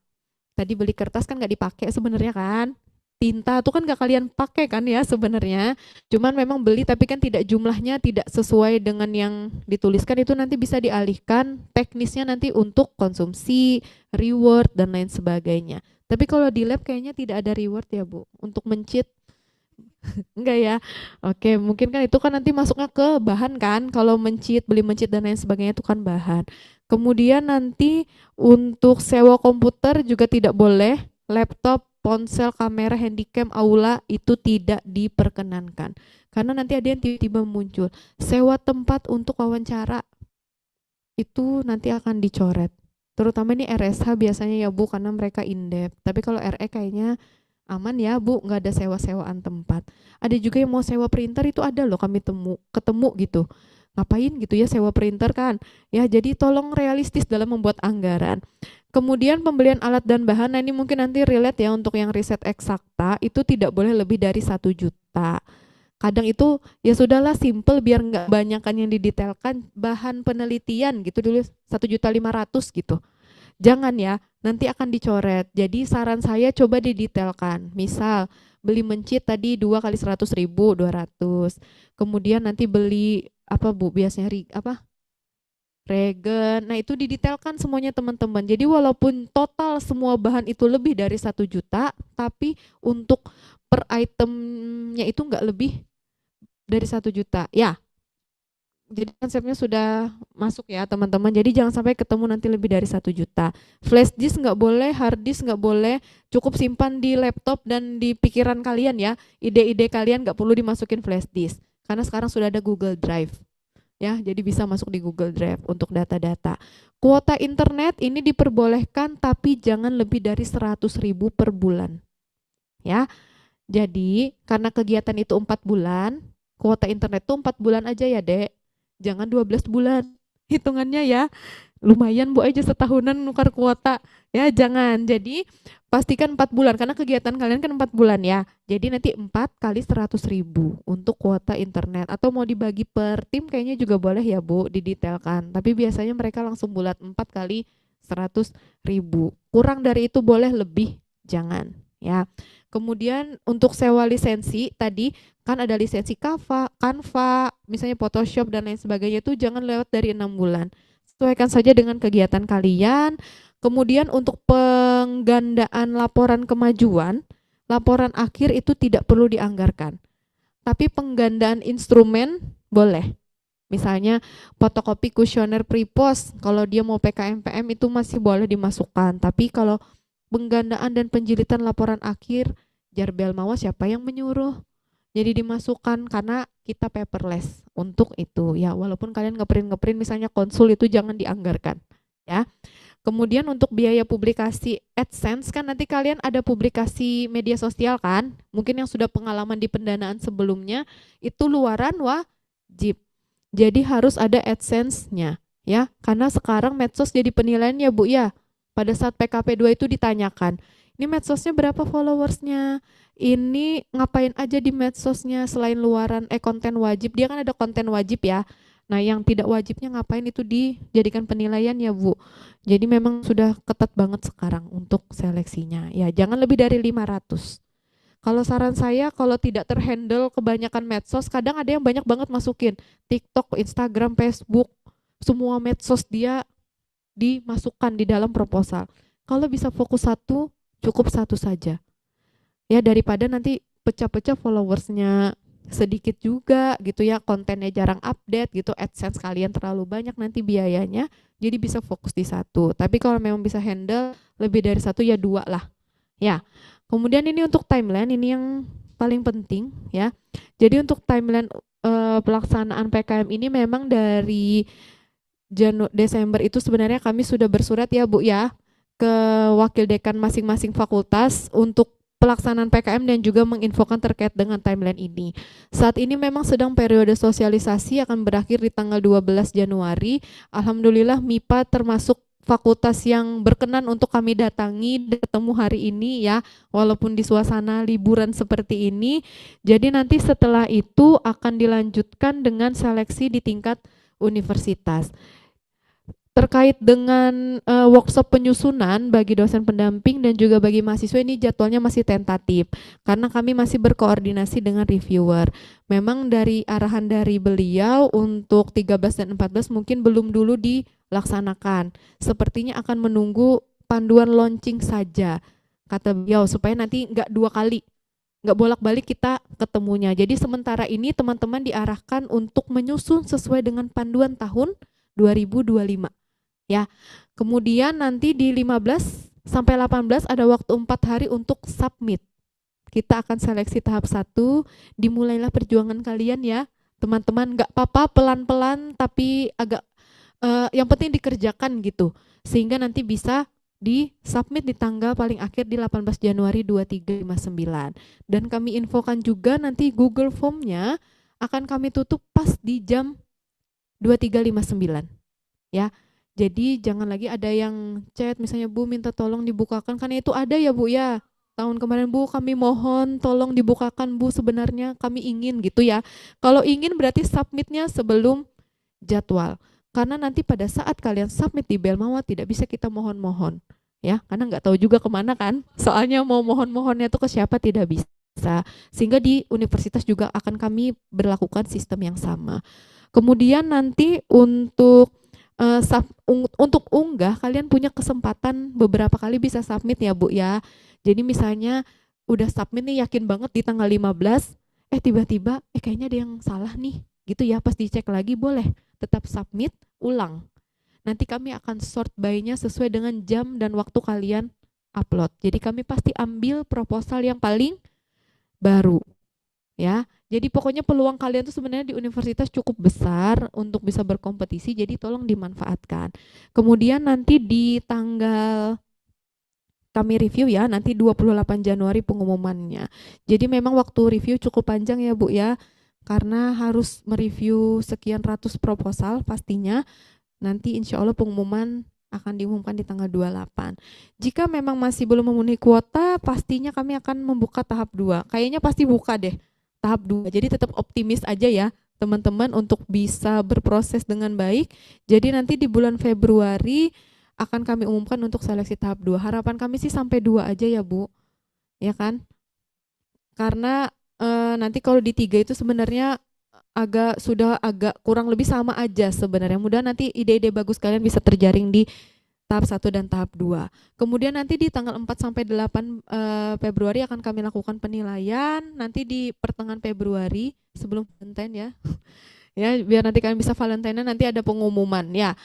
Tadi beli kertas kan nggak dipakai sebenarnya kan, tinta itu kan gak kalian pakai kan ya sebenarnya. Cuman memang beli tapi kan tidak jumlahnya tidak sesuai dengan yang dituliskan, itu nanti bisa dialihkan teknisnya nanti untuk konsumsi, reward dan lain sebagainya. Tapi kalau di lab kayaknya tidak ada reward ya Bu untuk mencit. Enggak ya. Oke, mungkin kan itu kan nanti masuknya ke bahan kan. Kalau mencit, beli mencit dan lain sebagainya itu kan bahan. Kemudian nanti untuk sewa komputer juga tidak boleh, laptop, ponsel, kamera, handycam, aula itu tidak diperkenankan. Karena nanti ada yang tiba-tiba muncul. Sewa tempat untuk wawancara itu nanti akan dicoret. Terutama ini RSH biasanya ya Bu, karena mereka in-depth. Tapi kalau RE kayaknya aman ya Bu, nggak ada sewa-sewaan tempat. Ada juga yang mau sewa printer, itu ada loh kami ketemu gitu. Ngapain gitu ya sewa printer kan? Ya jadi tolong realistis dalam membuat anggaran. Kemudian pembelian alat dan bahan, nah ini mungkin nanti relate ya untuk yang riset eksakta, itu tidak boleh lebih dari 1 juta. Kadang itu ya sudahlah simple biar nggak banyakkan yang didetailkan, bahan penelitian gitu dulu 1.500.000 gitu. Jangan ya, nanti akan dicoret. Jadi saran saya coba didetailkan. Misal beli mencit tadi 2 kali 100.000, 200. Kemudian nanti beli apa Bu biasanya regen. Nah itu didetailkan semuanya teman-teman. Jadi walaupun total semua bahan itu lebih dari 1 juta, tapi untuk per itemnya itu nggak lebih dari 1 juta. Ya, jadi konsepnya sudah masuk ya teman-teman. Jadi jangan sampai ketemu nanti lebih dari 1 juta. Flash disk nggak boleh, hard disk nggak boleh. Cukup simpan di laptop dan di pikiran kalian ya. Ide-ide kalian nggak perlu dimasukin flash disk. Karena sekarang sudah ada Google Drive. Ya, jadi bisa masuk di Google Drive untuk data-data. Kuota internet ini diperbolehkan tapi jangan lebih dari 100.000 per bulan. Ya. Jadi, karena kegiatan itu 4 bulan, kuota internet itu 4 bulan aja ya, Dek. Jangan 12 bulan. Hitungannya ya. Lumayan Bu aja setahunan nukar kuota. Ya, jangan. Jadi, pastikan 4 bulan karena kegiatan kalian kan 4 bulan ya. Jadi nanti 4 kali 100.000 untuk kuota internet, atau mau dibagi per tim kayaknya juga boleh ya Bu, didetailkan. Tapi biasanya mereka langsung bulat 4 kali 100.000. Kurang dari itu boleh, lebih jangan ya. Kemudian untuk sewa lisensi tadi kan ada lisensi Canva, misalnya Photoshop dan lain sebagainya, itu jangan lewat dari 6 bulan. Sesuaikan saja dengan kegiatan kalian. Kemudian untuk penggandaan laporan kemajuan, laporan akhir itu tidak perlu dianggarkan. Tapi penggandaan instrumen boleh. Misalnya fotokopi kuesioner pre-post, kalau dia mau PKMPM itu masih boleh dimasukkan. Tapi kalau penggandaan dan penjilitan laporan akhir, jar bel mawas siapa yang menyuruh? Jadi dimasukkan karena kita paperless untuk itu ya. Walaupun kalian ngeprint misalnya konsul, itu jangan dianggarkan ya. Kemudian untuk biaya publikasi AdSense kan nanti kalian ada publikasi media sosial kan, mungkin yang sudah pengalaman di pendanaan sebelumnya itu luaran wajib. Jadi harus ada AdSense-nya ya, karena sekarang medsos jadi penilaian ya Bu ya. Pada saat PKP 2 itu ditanyakan, ini medsosnya berapa followersnya, ini ngapain aja di medsosnya selain luaran konten wajib, dia kan ada konten wajib ya. Nah yang tidak wajibnya ngapain itu dijadikan penilaian ya Bu. Jadi memang sudah ketat banget sekarang untuk seleksinya. Ya jangan lebih dari 500. Kalau saran saya kalau tidak terhandle kebanyakan medsos, kadang ada yang banyak banget masukin TikTok, Instagram, Facebook, semua medsos dia dimasukkan di dalam proposal. Kalau bisa fokus satu, cukup satu saja. Ya daripada nanti pecah-pecah followersnya sedikit juga gitu ya, kontennya jarang update gitu, AdSense kalian terlalu banyak nanti biayanya, jadi bisa fokus di satu. Tapi kalau memang bisa handle lebih dari satu ya 2 lah ya. Kemudian ini untuk timeline, ini yang paling penting ya. Jadi untuk timeline pelaksanaan PKM ini memang dari Desember itu sebenarnya kami sudah bersurat ya Bu ya ke wakil dekan masing-masing fakultas untuk pelaksanaan PKM dan juga menginfokan terkait dengan timeline ini. Saat ini memang sedang periode sosialisasi, akan berakhir di tanggal 12 Januari. Alhamdulillah MIPA termasuk fakultas yang berkenan untuk kami datangi, ketemu hari ini ya, walaupun di suasana liburan seperti ini. Jadi nanti setelah itu akan dilanjutkan dengan seleksi di tingkat universitas. terkait dengan workshop penyusunan bagi dosen pendamping dan juga bagi mahasiswa ini jadwalnya masih tentatif karena kami masih berkoordinasi dengan reviewer. Memang dari arahan dari beliau untuk 13 dan 14 mungkin belum dulu dilaksanakan. Sepertinya akan menunggu panduan launching saja, kata beliau, supaya nanti nggak 2 kali, nggak bolak-balik kita ketemunya. Jadi sementara ini teman-teman diarahkan untuk menyusun sesuai dengan panduan tahun 2025. Ya, kemudian nanti di 15 sampai 18 ada waktu 4 hari untuk submit. Kita akan seleksi tahap 1, dimulailah perjuangan kalian ya, teman-teman. Nggak apa-apa pelan-pelan, tapi agak yang penting dikerjakan gitu, sehingga nanti bisa di submit di tanggal paling akhir di 18 Januari 2359. Dan kami infokan juga nanti Google Form-nya akan kami tutup pas di jam 2359 ya. Jadi jangan lagi ada yang chat misalnya, Bu minta tolong dibukakan, karena itu ada ya Bu ya. Tahun kemarin, Bu kami mohon tolong dibukakan Bu, sebenarnya kami ingin gitu ya. Kalau ingin berarti submitnya sebelum jadwal. Karena nanti pada saat kalian submit di Belmawa tidak bisa kita mohon-mohon ya, karena nggak tahu juga kemana kan. Soalnya mau mohon-mohonnya itu ke siapa tidak bisa. Sehingga di universitas juga akan kami berlakukan sistem yang sama. Kemudian nanti untuk untuk unggah, kalian punya kesempatan beberapa kali bisa submit ya Bu ya. Jadi misalnya udah submit nih, yakin banget di tanggal 15, tiba-tiba kayaknya ada yang salah nih gitu ya, pas dicek lagi boleh tetap submit ulang. Nanti kami akan sort by-nya sesuai dengan jam dan waktu kalian upload. Jadi kami pasti ambil proposal yang paling baru ya. Jadi pokoknya peluang kalian tuh sebenarnya di universitas cukup besar untuk bisa berkompetisi, jadi tolong dimanfaatkan. Kemudian nanti di tanggal kami review ya, nanti 28 Januari pengumumannya. Jadi memang waktu review cukup panjang ya Bu ya, karena harus mereview sekian ratus proposal pastinya. Nanti insya Allah pengumuman akan diumumkan di tanggal 28. Jika memang masih belum memenuhi kuota, pastinya kami akan membuka tahap 2. Kayaknya pasti buka deh tahap 2. Jadi tetap optimis aja ya teman-teman untuk bisa berproses dengan baik. Jadi nanti di bulan Februari akan kami umumkan untuk seleksi tahap 2. Harapan kami sih sampai 2 aja ya Bu. Ya kan? Karena nanti kalau di 3 itu sebenarnya sudah agak kurang lebih sama aja sebenarnya. Mudah nanti ide-ide bagus kalian bisa terjaring di tahap 1 dan tahap 2. Kemudian nanti di tanggal 4 sampai 8 Februari akan kami lakukan penilaian. Nanti di pertengahan Februari sebelum Valentine ya. Ya, biar nanti kalian bisa Valentine nanti ada pengumuman ya.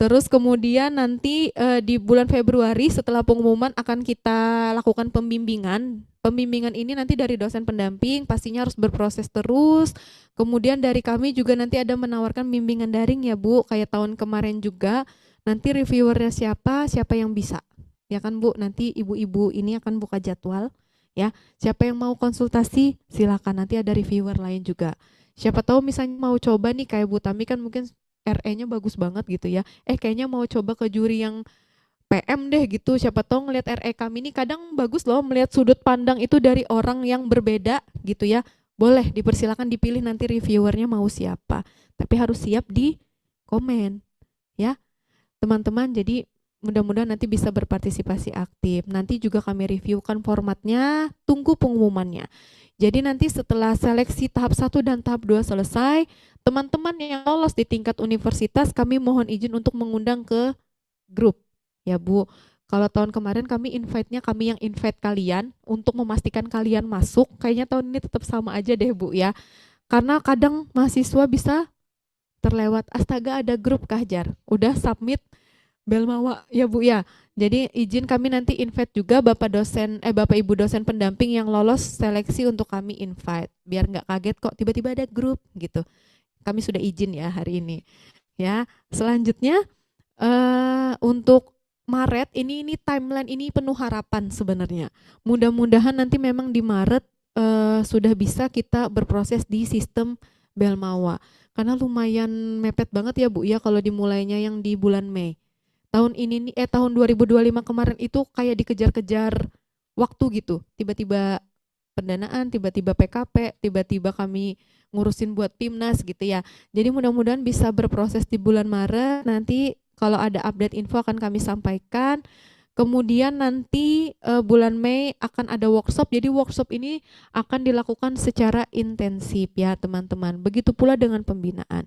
Terus kemudian nanti di bulan Februari setelah pengumuman akan kita lakukan pembimbingan. Pembimbingan ini nanti dari dosen pendamping pastinya harus berproses terus. Kemudian dari kami juga nanti ada menawarkan bimbingan daring ya Bu, kayak tahun kemarin juga. Nanti reviewernya siapa yang bisa. Ya kan Bu, nanti ibu-ibu ini akan buka jadwal ya. Siapa yang mau konsultasi silakan, nanti ada reviewer lain juga. Siapa tahu misalnya mau coba nih kayak Bu Tami kan mungkin RE-nya bagus banget gitu ya. Kayaknya mau coba ke juri yang PM deh gitu. Siapa tahu ngelihat RE kami ini kadang bagus loh melihat sudut pandang itu dari orang yang berbeda gitu ya. Boleh dipersilakan dipilih nanti reviewernya mau siapa. Tapi harus siap di komen ya. Teman-teman, jadi mudah-mudahan nanti bisa berpartisipasi aktif. Nanti juga kami reviewkan formatnya, tunggu pengumumannya. Jadi nanti setelah seleksi tahap 1 dan tahap 2 selesai, teman-teman yang lolos di tingkat universitas kami mohon izin untuk mengundang ke grup. Ya Bu, kalau tahun kemarin kami yang invite kalian untuk memastikan kalian masuk, kayaknya tahun ini tetap sama aja deh Bu ya. Karena kadang mahasiswa bisa terlewat, astaga ada grup Kahjar, udah submit Belmawa ya Bu ya. Jadi izin kami nanti invite juga Bapak Ibu dosen pendamping yang lolos seleksi untuk kami invite. Biar nggak kaget kok tiba-tiba ada grup gitu. Kami sudah izin ya hari ini. Ya, selanjutnya untuk Maret ini timeline ini penuh harapan sebenarnya. Mudah-mudahan nanti memang di Maret sudah bisa kita berproses di sistem Belmawa. Karena lumayan mepet banget ya Bu ya kalau dimulainya yang di bulan Mei. Tahun 2025 kemarin itu kayak dikejar-kejar waktu gitu. Tiba-tiba pendanaan, tiba-tiba PKP, tiba-tiba kami ngurusin buat timnas gitu ya. Jadi mudah-mudahan bisa berproses di bulan Maret. Nanti Kalau ada update info akan kami sampaikan. Kemudian nanti bulan Mei akan ada workshop. Jadi workshop ini akan dilakukan secara intensif ya teman-teman. Begitu pula dengan pembinaan.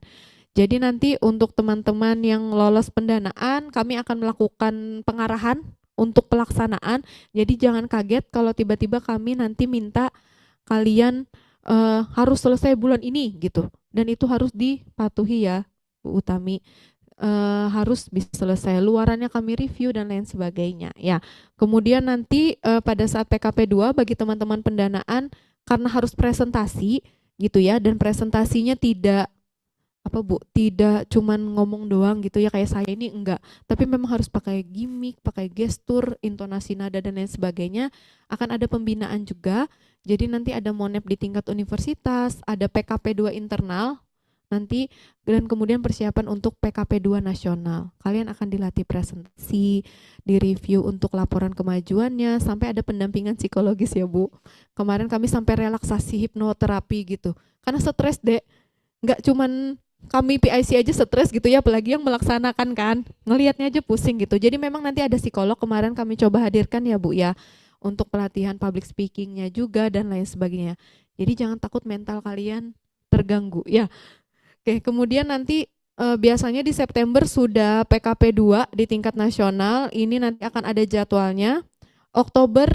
Jadi nanti untuk teman-teman yang lolos pendanaan, kami akan melakukan pengarahan untuk pelaksanaan. Jadi jangan kaget kalau tiba-tiba kami nanti minta kalian harus selesai bulan ini gitu. Dan itu harus dipatuhi ya Bu Utami. Harus bisa selesai. Luarannya kami review dan lain sebagainya. Ya. Kemudian nanti pada saat PKP 2 bagi teman-teman pendanaan karena harus presentasi gitu ya, dan presentasinya tidak tidak cuman ngomong doang gitu ya kayak saya ini enggak, tapi memang harus pakai gimmick, pakai gestur, intonasi nada dan lain sebagainya. Akan ada pembinaan juga. Jadi nanti ada monep di tingkat universitas, ada PKP 2 internal nanti, dan kemudian persiapan untuk PKP 2 nasional. Kalian akan dilatih presentasi, direview untuk laporan kemajuannya, sampai ada pendampingan psikologis ya Bu. Kemarin kami sampai relaksasi hipnoterapi gitu. Karena stres Dek, nggak cuman kami PIC aja stres gitu ya, apalagi yang melaksanakan kan, ngelihatnya aja pusing gitu. Jadi memang nanti ada psikolog, kemarin kami coba hadirkan ya Bu ya, untuk pelatihan public speakingnya juga dan lain sebagainya. Jadi jangan takut mental kalian terganggu ya. Oke, kemudian nanti biasanya di September sudah PKP 2 di tingkat nasional, ini nanti akan ada jadwalnya. Oktober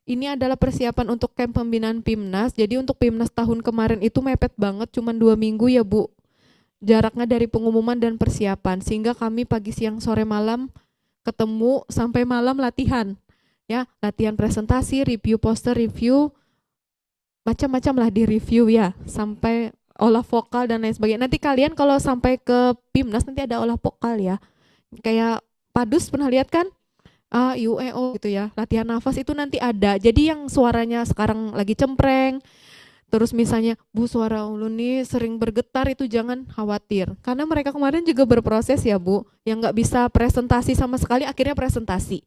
ini adalah persiapan untuk camp pembinaan PIMNAS. Jadi untuk PIMNAS tahun kemarin itu mepet banget, cuma 2 minggu ya Bu. Jaraknya dari pengumuman dan persiapan, sehingga kami pagi, siang, sore, malam ketemu sampai malam latihan. Ya, latihan presentasi, review poster, review macam-macam lah di review ya, sampai olah vokal dan lain sebagainya. Nanti kalian kalau sampai ke PIMNAS nanti ada olah vokal ya. Kayak Padus pernah lihat kan? UEO gitu ya. Latihan nafas itu nanti ada. Jadi yang suaranya sekarang lagi cempreng, terus misalnya, Bu suara ulun nih sering bergetar, itu jangan khawatir. Karena mereka kemarin juga berproses ya Bu, yang nggak bisa presentasi sama sekali akhirnya presentasi.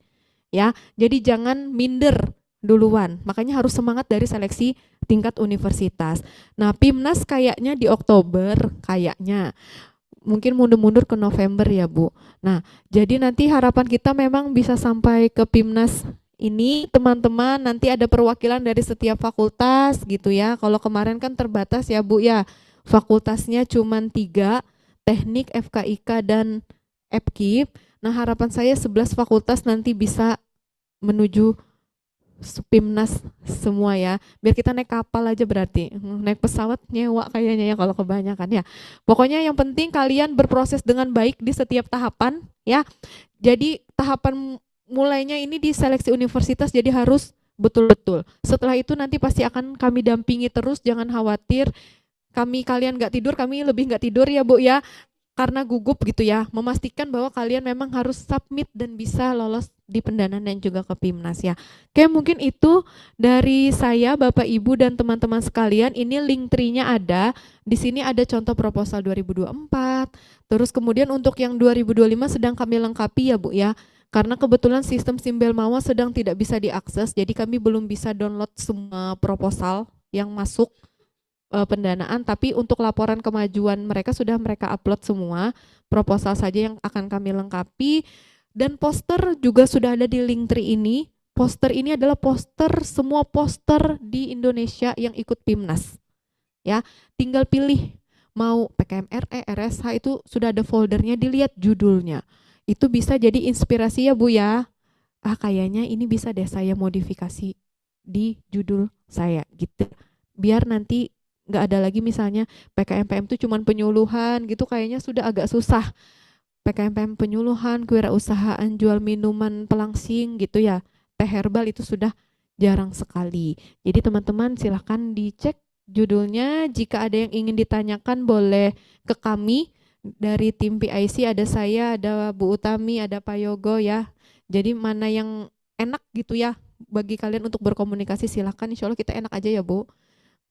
Ya, jadi jangan minder duluan. Makanya harus semangat dari seleksi tingkat universitas. Nah, PIMNAS kayaknya di Oktober, kayaknya. Mungkin mundur-mundur ke November ya Bu. Nah, jadi nanti harapan kita memang bisa sampai ke PIMNAS ini teman-teman, nanti ada perwakilan dari setiap fakultas gitu ya. Kalau kemarin kan terbatas ya Bu ya, fakultasnya cuma 3, teknik, FKIK dan FKIP. Nah harapan saya 11 fakultas nanti bisa menuju PIMNAS semua ya. Biar kita naik kapal aja berarti, naik pesawat nyewa kayaknya ya kalau kebanyakan ya. Pokoknya yang penting kalian berproses dengan baik di setiap tahapan ya. Jadi tahapan mulainya ini di seleksi universitas, jadi harus betul-betul. Setelah itu nanti pasti akan kami dampingi terus, jangan khawatir. Kalian nggak tidur, kami lebih nggak tidur ya Bu ya, karena gugup gitu ya, memastikan bahwa kalian memang harus submit dan bisa lolos di pendanaan dan juga ke PIMNAS ya. Oke, mungkin itu dari saya Bapak Ibu dan teman-teman sekalian. Ini link tree-nya ada. Di sini ada contoh proposal 2024. Terus kemudian untuk yang 2025 sedang kami lengkapi ya Bu ya. Karena kebetulan sistem Simbel Mawa sedang tidak bisa diakses, jadi kami belum bisa download semua proposal yang masuk pendanaan, tapi untuk laporan kemajuan mereka sudah mereka upload semua, proposal saja yang akan kami lengkapi, dan poster juga sudah ada di link tree ini. Poster ini adalah semua poster di Indonesia yang ikut PIMNAS. Ya, tinggal pilih mau PKMRE, RSH, itu sudah ada foldernya, dilihat judulnya. Itu bisa jadi inspirasi ya Bu ya. Kayaknya ini bisa deh saya modifikasi di judul saya gitu. Biar nanti nggak ada lagi misalnya PKMPM itu cuman penyuluhan gitu, kayaknya sudah agak susah. PKMPM penyuluhan, kewirausahaan jual minuman pelangsing gitu ya, teh herbal itu sudah jarang sekali. Jadi teman-teman silahkan dicek judulnya. Jika ada yang ingin ditanyakan boleh ke kami. Dari tim PIC ada saya, ada Bu Utami, ada Pak Yogo ya. Jadi mana yang enak gitu ya bagi kalian untuk berkomunikasi, silahkan. Insya Allah kita enak aja ya Bu.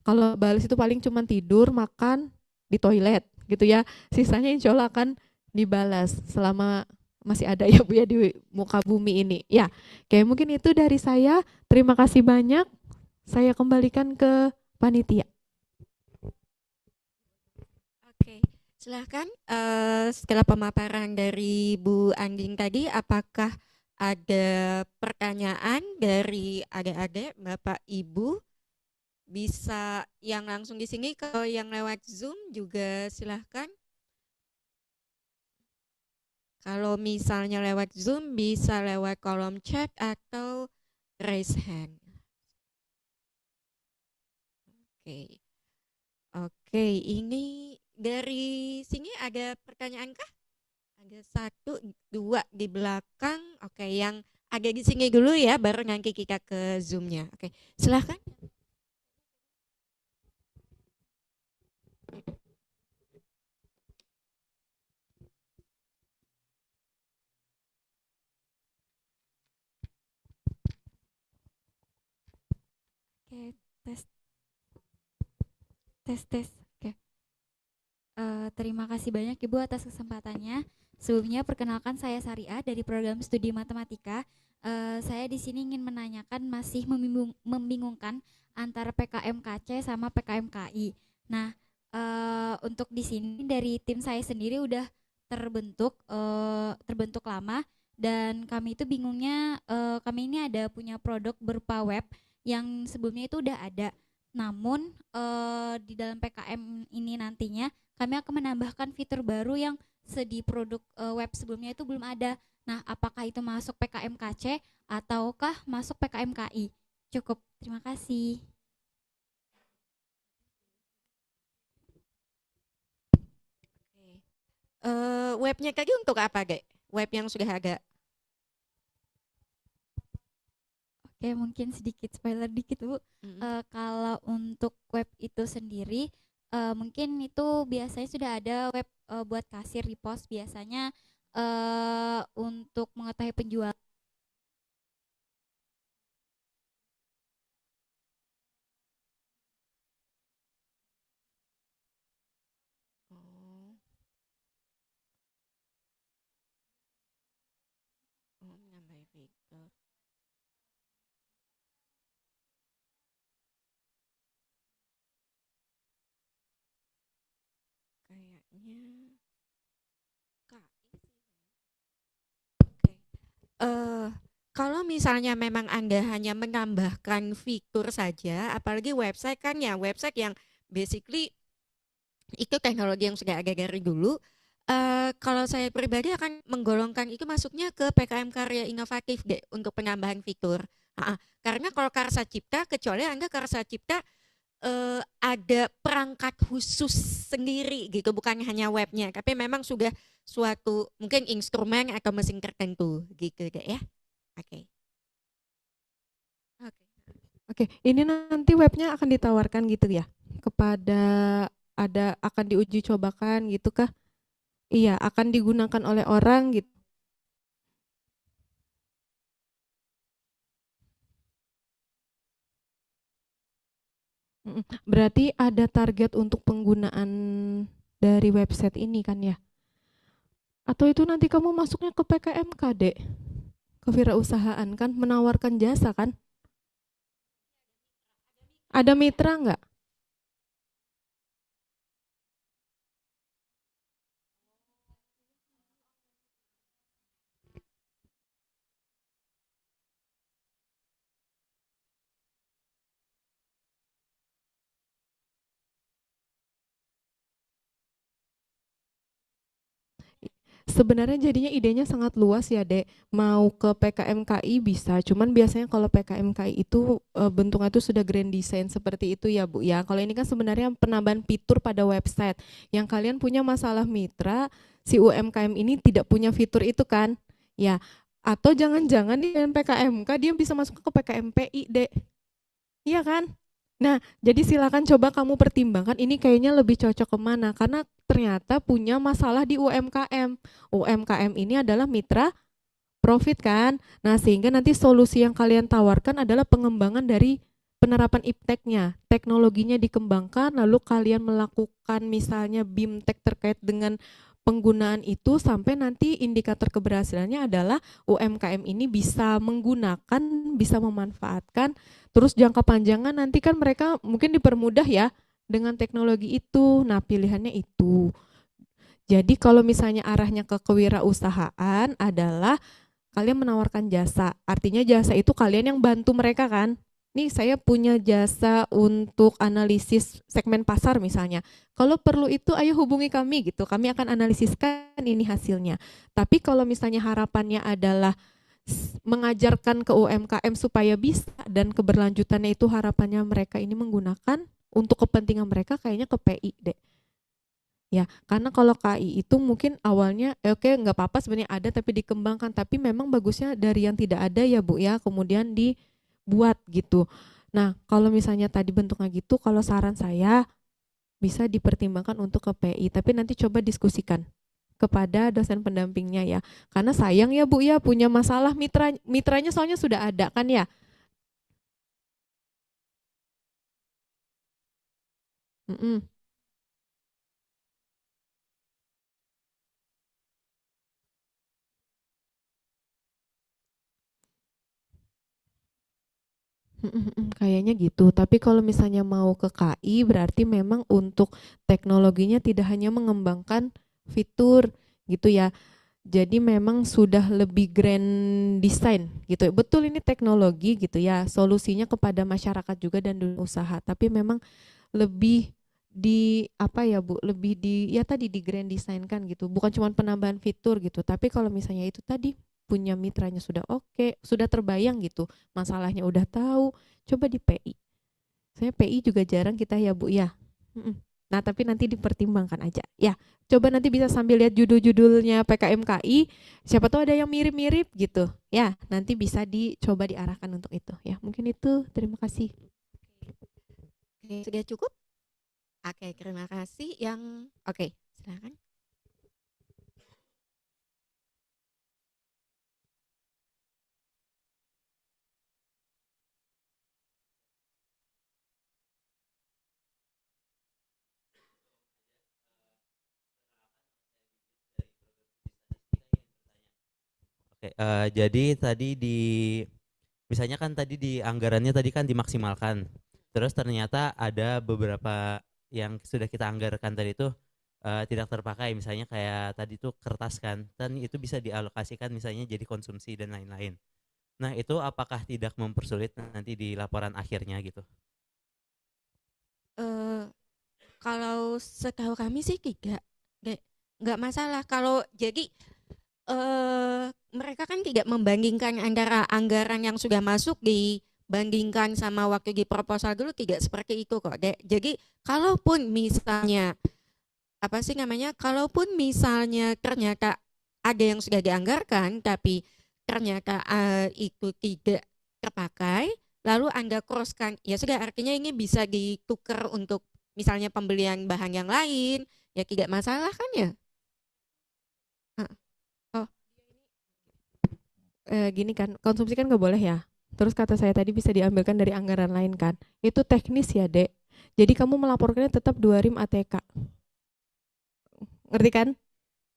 Kalau balas itu paling cuma tidur, makan, di toilet gitu ya. Sisanya insya Allah akan dibalas selama masih ada ya Bu ya di muka bumi ini. Ya, kayak mungkin itu dari saya. Terima kasih banyak. Saya kembalikan ke panitia. Oke. Silahkan, setelah pemaparan dari Bu Anding tadi, apakah ada pertanyaan dari adik-adik, Bapak, Ibu? Bisa yang langsung di sini, kalau yang lewat Zoom juga silahkan. Kalau misalnya lewat Zoom bisa lewat kolom chat atau raise hand. Oke. Oke, ini dari sini ada pertanyaan kah? Ada satu, dua di belakang. Oke, yang ada di sini dulu ya, baru nanti kita ke Zoom-nya. Oke, silahkan. Oke, tes, tes, tes. Oke. Terima kasih banyak Ibu atas kesempatannya. Sebelumnya perkenalkan saya Saria dari program studi matematika. Saya di sini ingin menanyakan masih membingungkan antara PKMKC sama PKMKI. Nah, untuk di sini dari tim saya sendiri udah terbentuk lama dan kami itu bingungnya kami ini ada punya produk berupa web yang sebelumnya itu udah ada. Namun di dalam PKM ini nantinya kami akan menambahkan fitur baru yang di produk web sebelumnya itu belum ada. Nah, apakah itu masuk PKMKC ataukah masuk PKMKI? Cukup, terima kasih. Webnya tadi untuk apa, Dek? Web yang sudah ada. Oke, mungkin sedikit spoiler dikit Bu. Kalau untuk web itu sendiri, mungkin itu biasanya sudah ada web buat kasir di pos biasanya untuk mengetahui penjual. Oh. Oh, nambah fitur. Kayaknya KI sih. Oke. Kalau misalnya memang Anda hanya menambahkan fitur saja, apalagi website kan ya, website yang basically itu teknologi yang sudah ada dari dulu. Kalau saya pribadi akan menggolongkan itu masuknya ke PKM karya inovatif deh untuk penambahan fitur. Karena kalau Karsa Cipta, kecuali Anda Karsa Cipta ada perangkat khusus sendiri gitu, bukan hanya webnya, tapi memang sudah suatu mungkin instrumen atau mesin tertentu gitu deh ya. Oke. Oke, ini nanti webnya akan ditawarkan gitu ya kepada akan diuji cobakan gitu kah? Iya, akan digunakan oleh orang gitu. Berarti ada target untuk penggunaan dari website ini kan ya? Atau itu nanti kamu masuknya ke PKMK, Dek? Kewirausahaan kan, menawarkan jasa kan? Ada mitra nggak? Sebenarnya jadinya idenya sangat luas ya, Dek. Mau ke PKMKI bisa, cuman biasanya kalau PKMKI itu bentuknya itu sudah grand design seperti itu ya, Bu ya. Kalau ini kan sebenarnya penambahan fitur pada website. Yang kalian punya masalah mitra, si UMKM ini tidak punya fitur itu kan? Ya. Atau jangan-jangan di PKMK dia bisa masuk ke PKMPI, Dek. Iya kan? Nah, jadi silakan coba kamu pertimbangkan ini kayaknya lebih cocok kemana, karena ternyata punya masalah di UMKM. UMKM ini adalah mitra profit kan. Nah, sehingga nanti solusi yang kalian tawarkan adalah pengembangan dari penerapan ipteknya, teknologinya dikembangkan, lalu kalian melakukan misalnya BIMTEK terkait dengan penggunaan itu sampai nanti indikator keberhasilannya adalah UMKM ini bisa menggunakan, bisa memanfaatkan, terus jangka panjangnya nanti kan mereka mungkin dipermudah ya dengan teknologi itu. Nah, pilihannya itu. Jadi kalau misalnya arahnya ke kewirausahaan adalah kalian menawarkan jasa. Artinya jasa itu kalian yang bantu mereka kan. Nih saya punya jasa untuk analisis segmen pasar misalnya. Kalau perlu itu ayo hubungi kami gitu. Kami akan analisiskan ini hasilnya. Tapi kalau misalnya harapannya adalah mengajarkan ke UMKM supaya bisa dan keberlanjutannya itu harapannya mereka ini menggunakan untuk kepentingan mereka kayaknya ke PI deh. Ya, karena kalau KI itu mungkin awalnya oke nggak apa-apa sebenarnya ada tapi dikembangkan, tapi memang bagusnya dari yang tidak ada ya Bu ya, kemudian dibuat gitu. Nah, kalau misalnya tadi bentuknya gitu, kalau saran saya bisa dipertimbangkan untuk ke PI, tapi nanti coba diskusikan kepada dosen pendampingnya ya. Karena sayang ya Bu ya punya masalah mitranya soalnya sudah ada kan ya. Mm-mm. Kayaknya gitu. Tapi kalau misalnya mau ke KI berarti memang untuk teknologinya tidak hanya mengembangkan fitur gitu ya. Jadi memang sudah lebih grand design gitu. Betul ini teknologi gitu ya. Solusinya kepada masyarakat juga dan dunia usaha. Tapi memang lebih di apa ya Bu, lebih di ya tadi di grand design kan gitu. Bukan cuma penambahan fitur gitu. Tapi kalau misalnya itu tadi punya mitranya sudah oke, sudah terbayang gitu. Masalahnya udah tahu, coba di PI. Saya PI juga jarang kita ya Bu ya. Nah, tapi nanti dipertimbangkan aja. Ya, coba nanti bisa sambil lihat judul-judulnya PKMKI, siapa tahu ada yang mirip-mirip gitu. Ya, nanti bisa dicoba diarahkan untuk itu. Ya, mungkin itu. Terima kasih. Oke, sudah cukup? Oke, terima kasih. Oke, silakan. Oke, jadi tadi misalnya kan tadi di anggarannya tadi kan dimaksimalkan. Terus ternyata ada beberapa yang sudah kita anggarkan tadi itu tidak terpakai, misalnya kayak tadi tuh kertas kan, dan itu bisa dialokasikan misalnya jadi konsumsi dan lain-lain. Nah, itu apakah tidak mempersulit nanti di laporan akhirnya gitu? Eh, Kalau setahu kami sih nggak, nggak masalah. Kalau jadi mereka kan tidak membandingkan antara anggaran yang sudah masuk dibandingkan sama waktu di proposal dulu, tidak seperti itu kok, Dek. Jadi kalaupun misalnya apa sih namanya? Kalaupun misalnya ternyata ada yang sudah dianggarkan tapi ternyata itu tidak terpakai, lalu Anda crosskan, ya sudah artinya ini bisa ditukar untuk misalnya pembelian bahan yang lain, ya tidak masalah kan ya? Ah, Oh, Gini kan, konsumsi kan nggak boleh ya. Terus kata saya tadi bisa diambilkan dari anggaran lain kan. Itu teknis ya, Dek. Jadi kamu melaporkannya tetap 2 RIM ATK. Ngerti kan?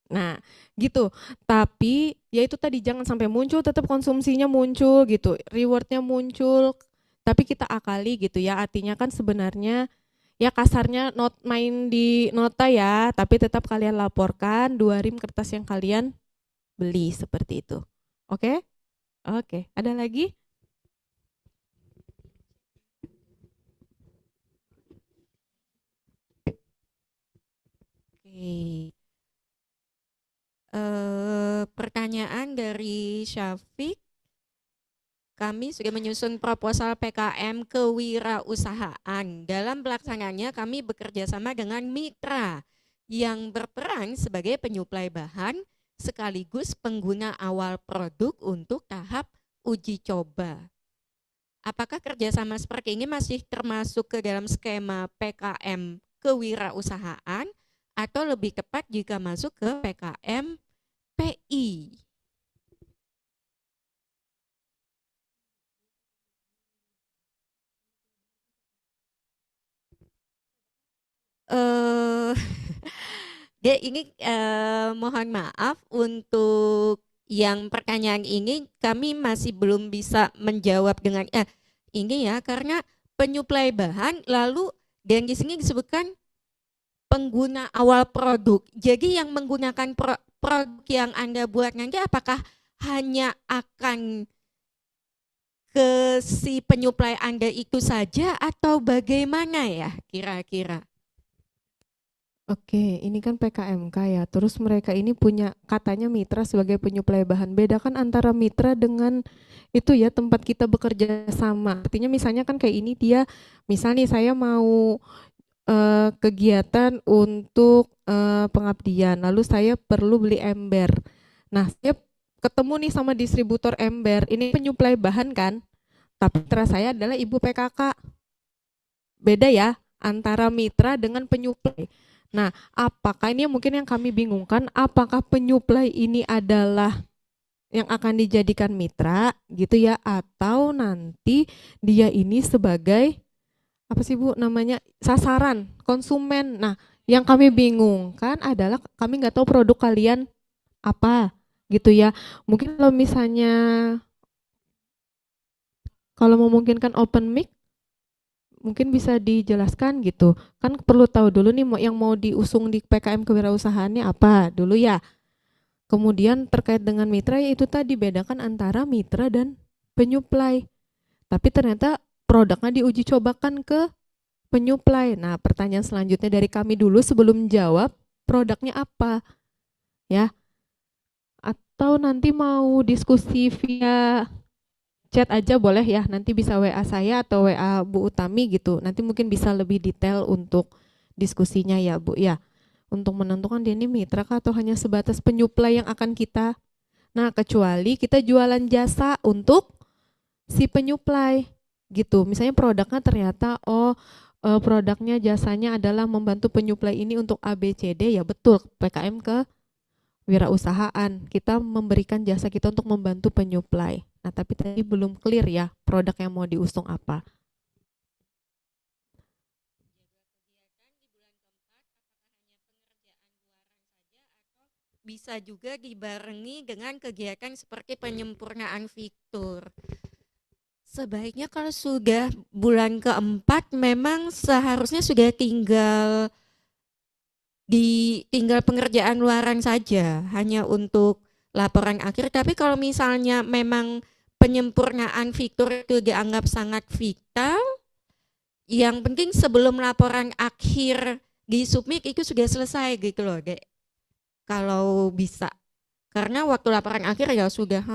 Nah, gitu. Tapi ya itu tadi jangan sampai muncul, tetap konsumsinya muncul gitu, rewardnya muncul. Tapi kita akali gitu ya. Artinya kan sebenarnya ya kasarnya main di nota ya, tapi tetap kalian laporkan 2 RIM kertas yang kalian beli seperti itu. Oke? Oke. Ada lagi? oke. Pertanyaan dari Syafiq. Kami sudah menyusun proposal PKM kewirausahaan. Dalam pelaksanaannya kami bekerja sama dengan mitra yang berperan sebagai penyuplai bahan sekaligus pengguna awal produk untuk tahap uji coba. Apakah kerjasama seperti ini masih termasuk ke dalam skema PKM kewirausahaan atau lebih tepat jika masuk ke PKM PI? eh Dia ini mohon maaf untuk yang pertanyaan ini kami masih belum bisa menjawab dengan ini ya karena penyuplai bahan lalu dan di sini disebutkan pengguna awal produk. Jadi yang menggunakan produk yang Anda buat nanti apakah hanya akan ke si penyuplai Anda itu saja atau bagaimana ya kira-kira? Oke, ini kan PKMK ya. Terus mereka ini punya katanya mitra sebagai penyuplai bahan. Bedakan antara mitra dengan itu ya tempat kita bekerja sama. Artinya misalnya kan kayak ini dia, misalnya saya mau kegiatan untuk pengabdian, lalu saya perlu beli ember. Nah, saya ketemu nih sama distributor ember. Ini penyuplai bahan kan? Tapi mitra saya adalah ibu PKK. Beda ya antara mitra dengan penyuplai. Nah, apakah ini mungkin yang kami bingungkan, apakah penyuplai ini adalah yang akan dijadikan mitra gitu ya, atau nanti dia ini sebagai apa sih Bu namanya, sasaran konsumen. Nah, yang kami bingungkan adalah kami nggak tahu produk kalian apa gitu ya. Mungkin kalau memungkinkan open mic mungkin bisa dijelaskan gitu. Kan perlu tahu dulu nih yang mau diusung di PKM kewirausahaannya apa dulu ya. Kemudian terkait dengan mitra ya itu tadi bedakan antara mitra dan penyuplai. Tapi ternyata produknya diuji cobakan ke penyuplai. Nah, pertanyaan selanjutnya dari kami dulu sebelum jawab, produknya apa? Ya. Atau nanti mau diskusi via chat aja boleh ya, nanti bisa WA saya atau WA Bu Utami gitu. Nanti mungkin bisa lebih detail untuk diskusinya ya Bu ya. Untuk menentukan dia ini mitra kah atau hanya sebatas penyuplai yang akan kita. Nah, kecuali kita jualan jasa untuk si penyuplai gitu. Misalnya produknya ternyata produknya jasanya adalah membantu penyuplai ini untuk ABCD ya betul PKM ke wirausahaan, kita memberikan jasa kita untuk membantu penyuplai. Nah, tapi tadi belum clear ya produk yang mau diusung apa. Bisa juga dibarengi dengan kegiatan seperti penyempurnaan fitur. Sebaiknya kalau sudah bulan keempat memang seharusnya sudah tinggal pengerjaan luaran saja hanya untuk laporan akhir. Tapi kalau misalnya memang penyempurnaan fitur itu dianggap sangat vital, yang penting sebelum laporan akhir di submit itu sudah selesai gitu loh Dek. Kalau bisa. Karena waktu laporan akhir ya sudah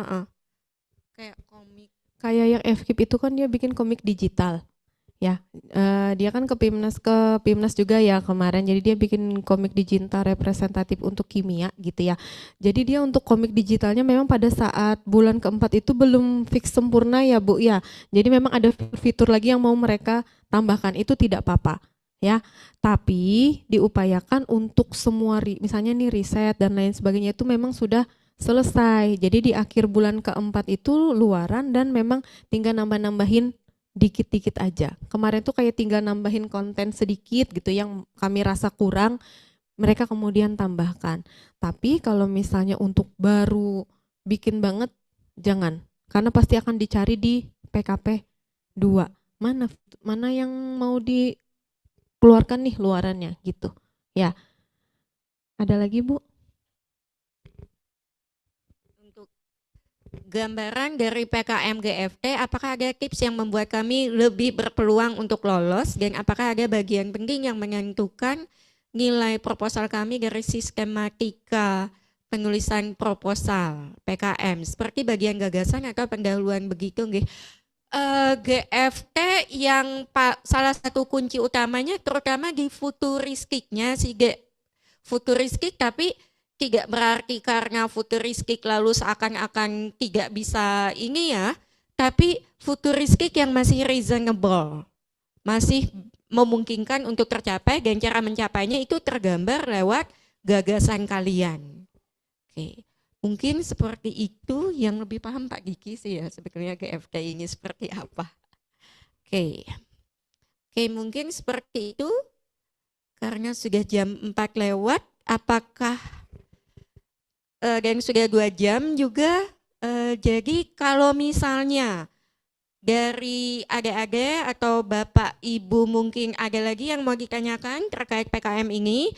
kayak komik. Kayak yang FKIP itu kan dia bikin komik digital. Ya, dia kan ke PIMNAS juga ya kemarin. Jadi dia bikin komik digital representatif untuk kimia gitu ya. Jadi dia untuk komik digitalnya memang pada saat bulan keempat itu belum fix sempurna ya Bu ya. Jadi memang ada fitur lagi yang mau mereka tambahkan, itu tidak apa-apa ya. Tapi diupayakan untuk semua misalnya nih riset dan lain sebagainya itu memang sudah selesai. Jadi di akhir bulan keempat itu luaran dan memang tinggal nambah-nambahin dikit-dikit aja. Kemarin tuh kayak tinggal nambahin konten sedikit gitu yang kami rasa kurang, mereka kemudian tambahkan. Tapi kalau misalnya untuk baru bikin banget, jangan. Karena pasti akan dicari di PKP 2. Mana yang mau dikeluarkan nih luarannya gitu. Ya. Ada lagi Bu? Gambaran dari PKM GFT, apakah ada tips yang membuat kami lebih berpeluang untuk lolos dan apakah ada bagian penting yang menentukan nilai proposal kami dari sistematika penulisan proposal PKM seperti bagian gagasan atau pendahuluan begitu nggih. GFT yang salah satu kunci utamanya terutama di futuristiknya futuristik tapi tidak berarti karena futuristik lalu seakan-akan tidak bisa ini ya, tapi futuristik yang masih reasonable, masih memungkinkan untuk tercapai dan cara mencapainya itu tergambar lewat gagasan kalian. Oke, mungkin seperti itu yang lebih paham Pak Diki sih ya sebetulnya GFT ini seperti apa. Oke, mungkin seperti itu karena sudah jam 4 lewat, apakah dan sudah 2 jam juga, jadi kalau misalnya dari adik-adik atau Bapak Ibu mungkin ada lagi yang mau ditanyakan terkait PKM ini,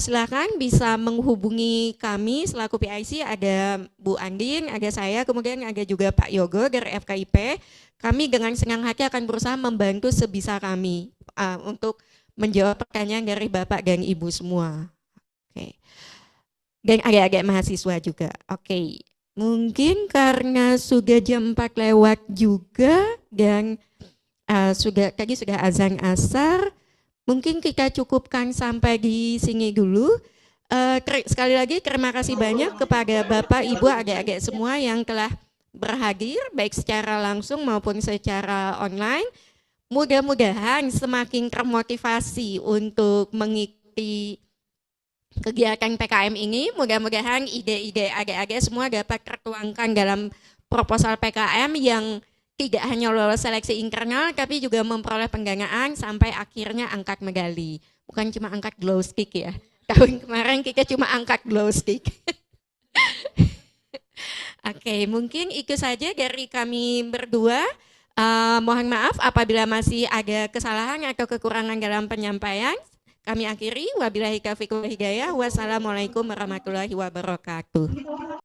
silakan bisa menghubungi kami selaku PIC, ada Bu Andin, ada saya, kemudian ada juga Pak Yogo dari FKIP. Kami dengan senang hati akan berusaha membantu sebisa kami untuk menjawab pertanyaan dari Bapak dan Ibu semua. Oke. Dan adik-adik mahasiswa juga. Oke. Mungkin karena sudah jam 4 lewat juga dan tadi sudah azan asar, mungkin kita cukupkan sampai di sini dulu. Sekali lagi terima kasih banyak kepada Bapak, Ibu, adik-adik semua yang telah berhadir baik secara langsung maupun secara online. Mudah-mudahan semakin termotivasi untuk mengikuti kegiatan PKM ini, mudah-mudahan ide-ide adik-adik semua dapat tertuangkan dalam proposal PKM yang tidak hanya lolos seleksi internal, tapi juga memperoleh pengganaan sampai akhirnya angkat medali. Bukan cuma angkat glow stick ya. Tahun kemarin kita cuma angkat glow stick. Oke, mungkin itu saja dari kami berdua. Mohon maaf apabila masih ada kesalahan atau kekurangan dalam penyampaian. Kami akhiri, wabillahi taufiq wal hidayah, wassalamualaikum warahmatullahi wabarakatuh.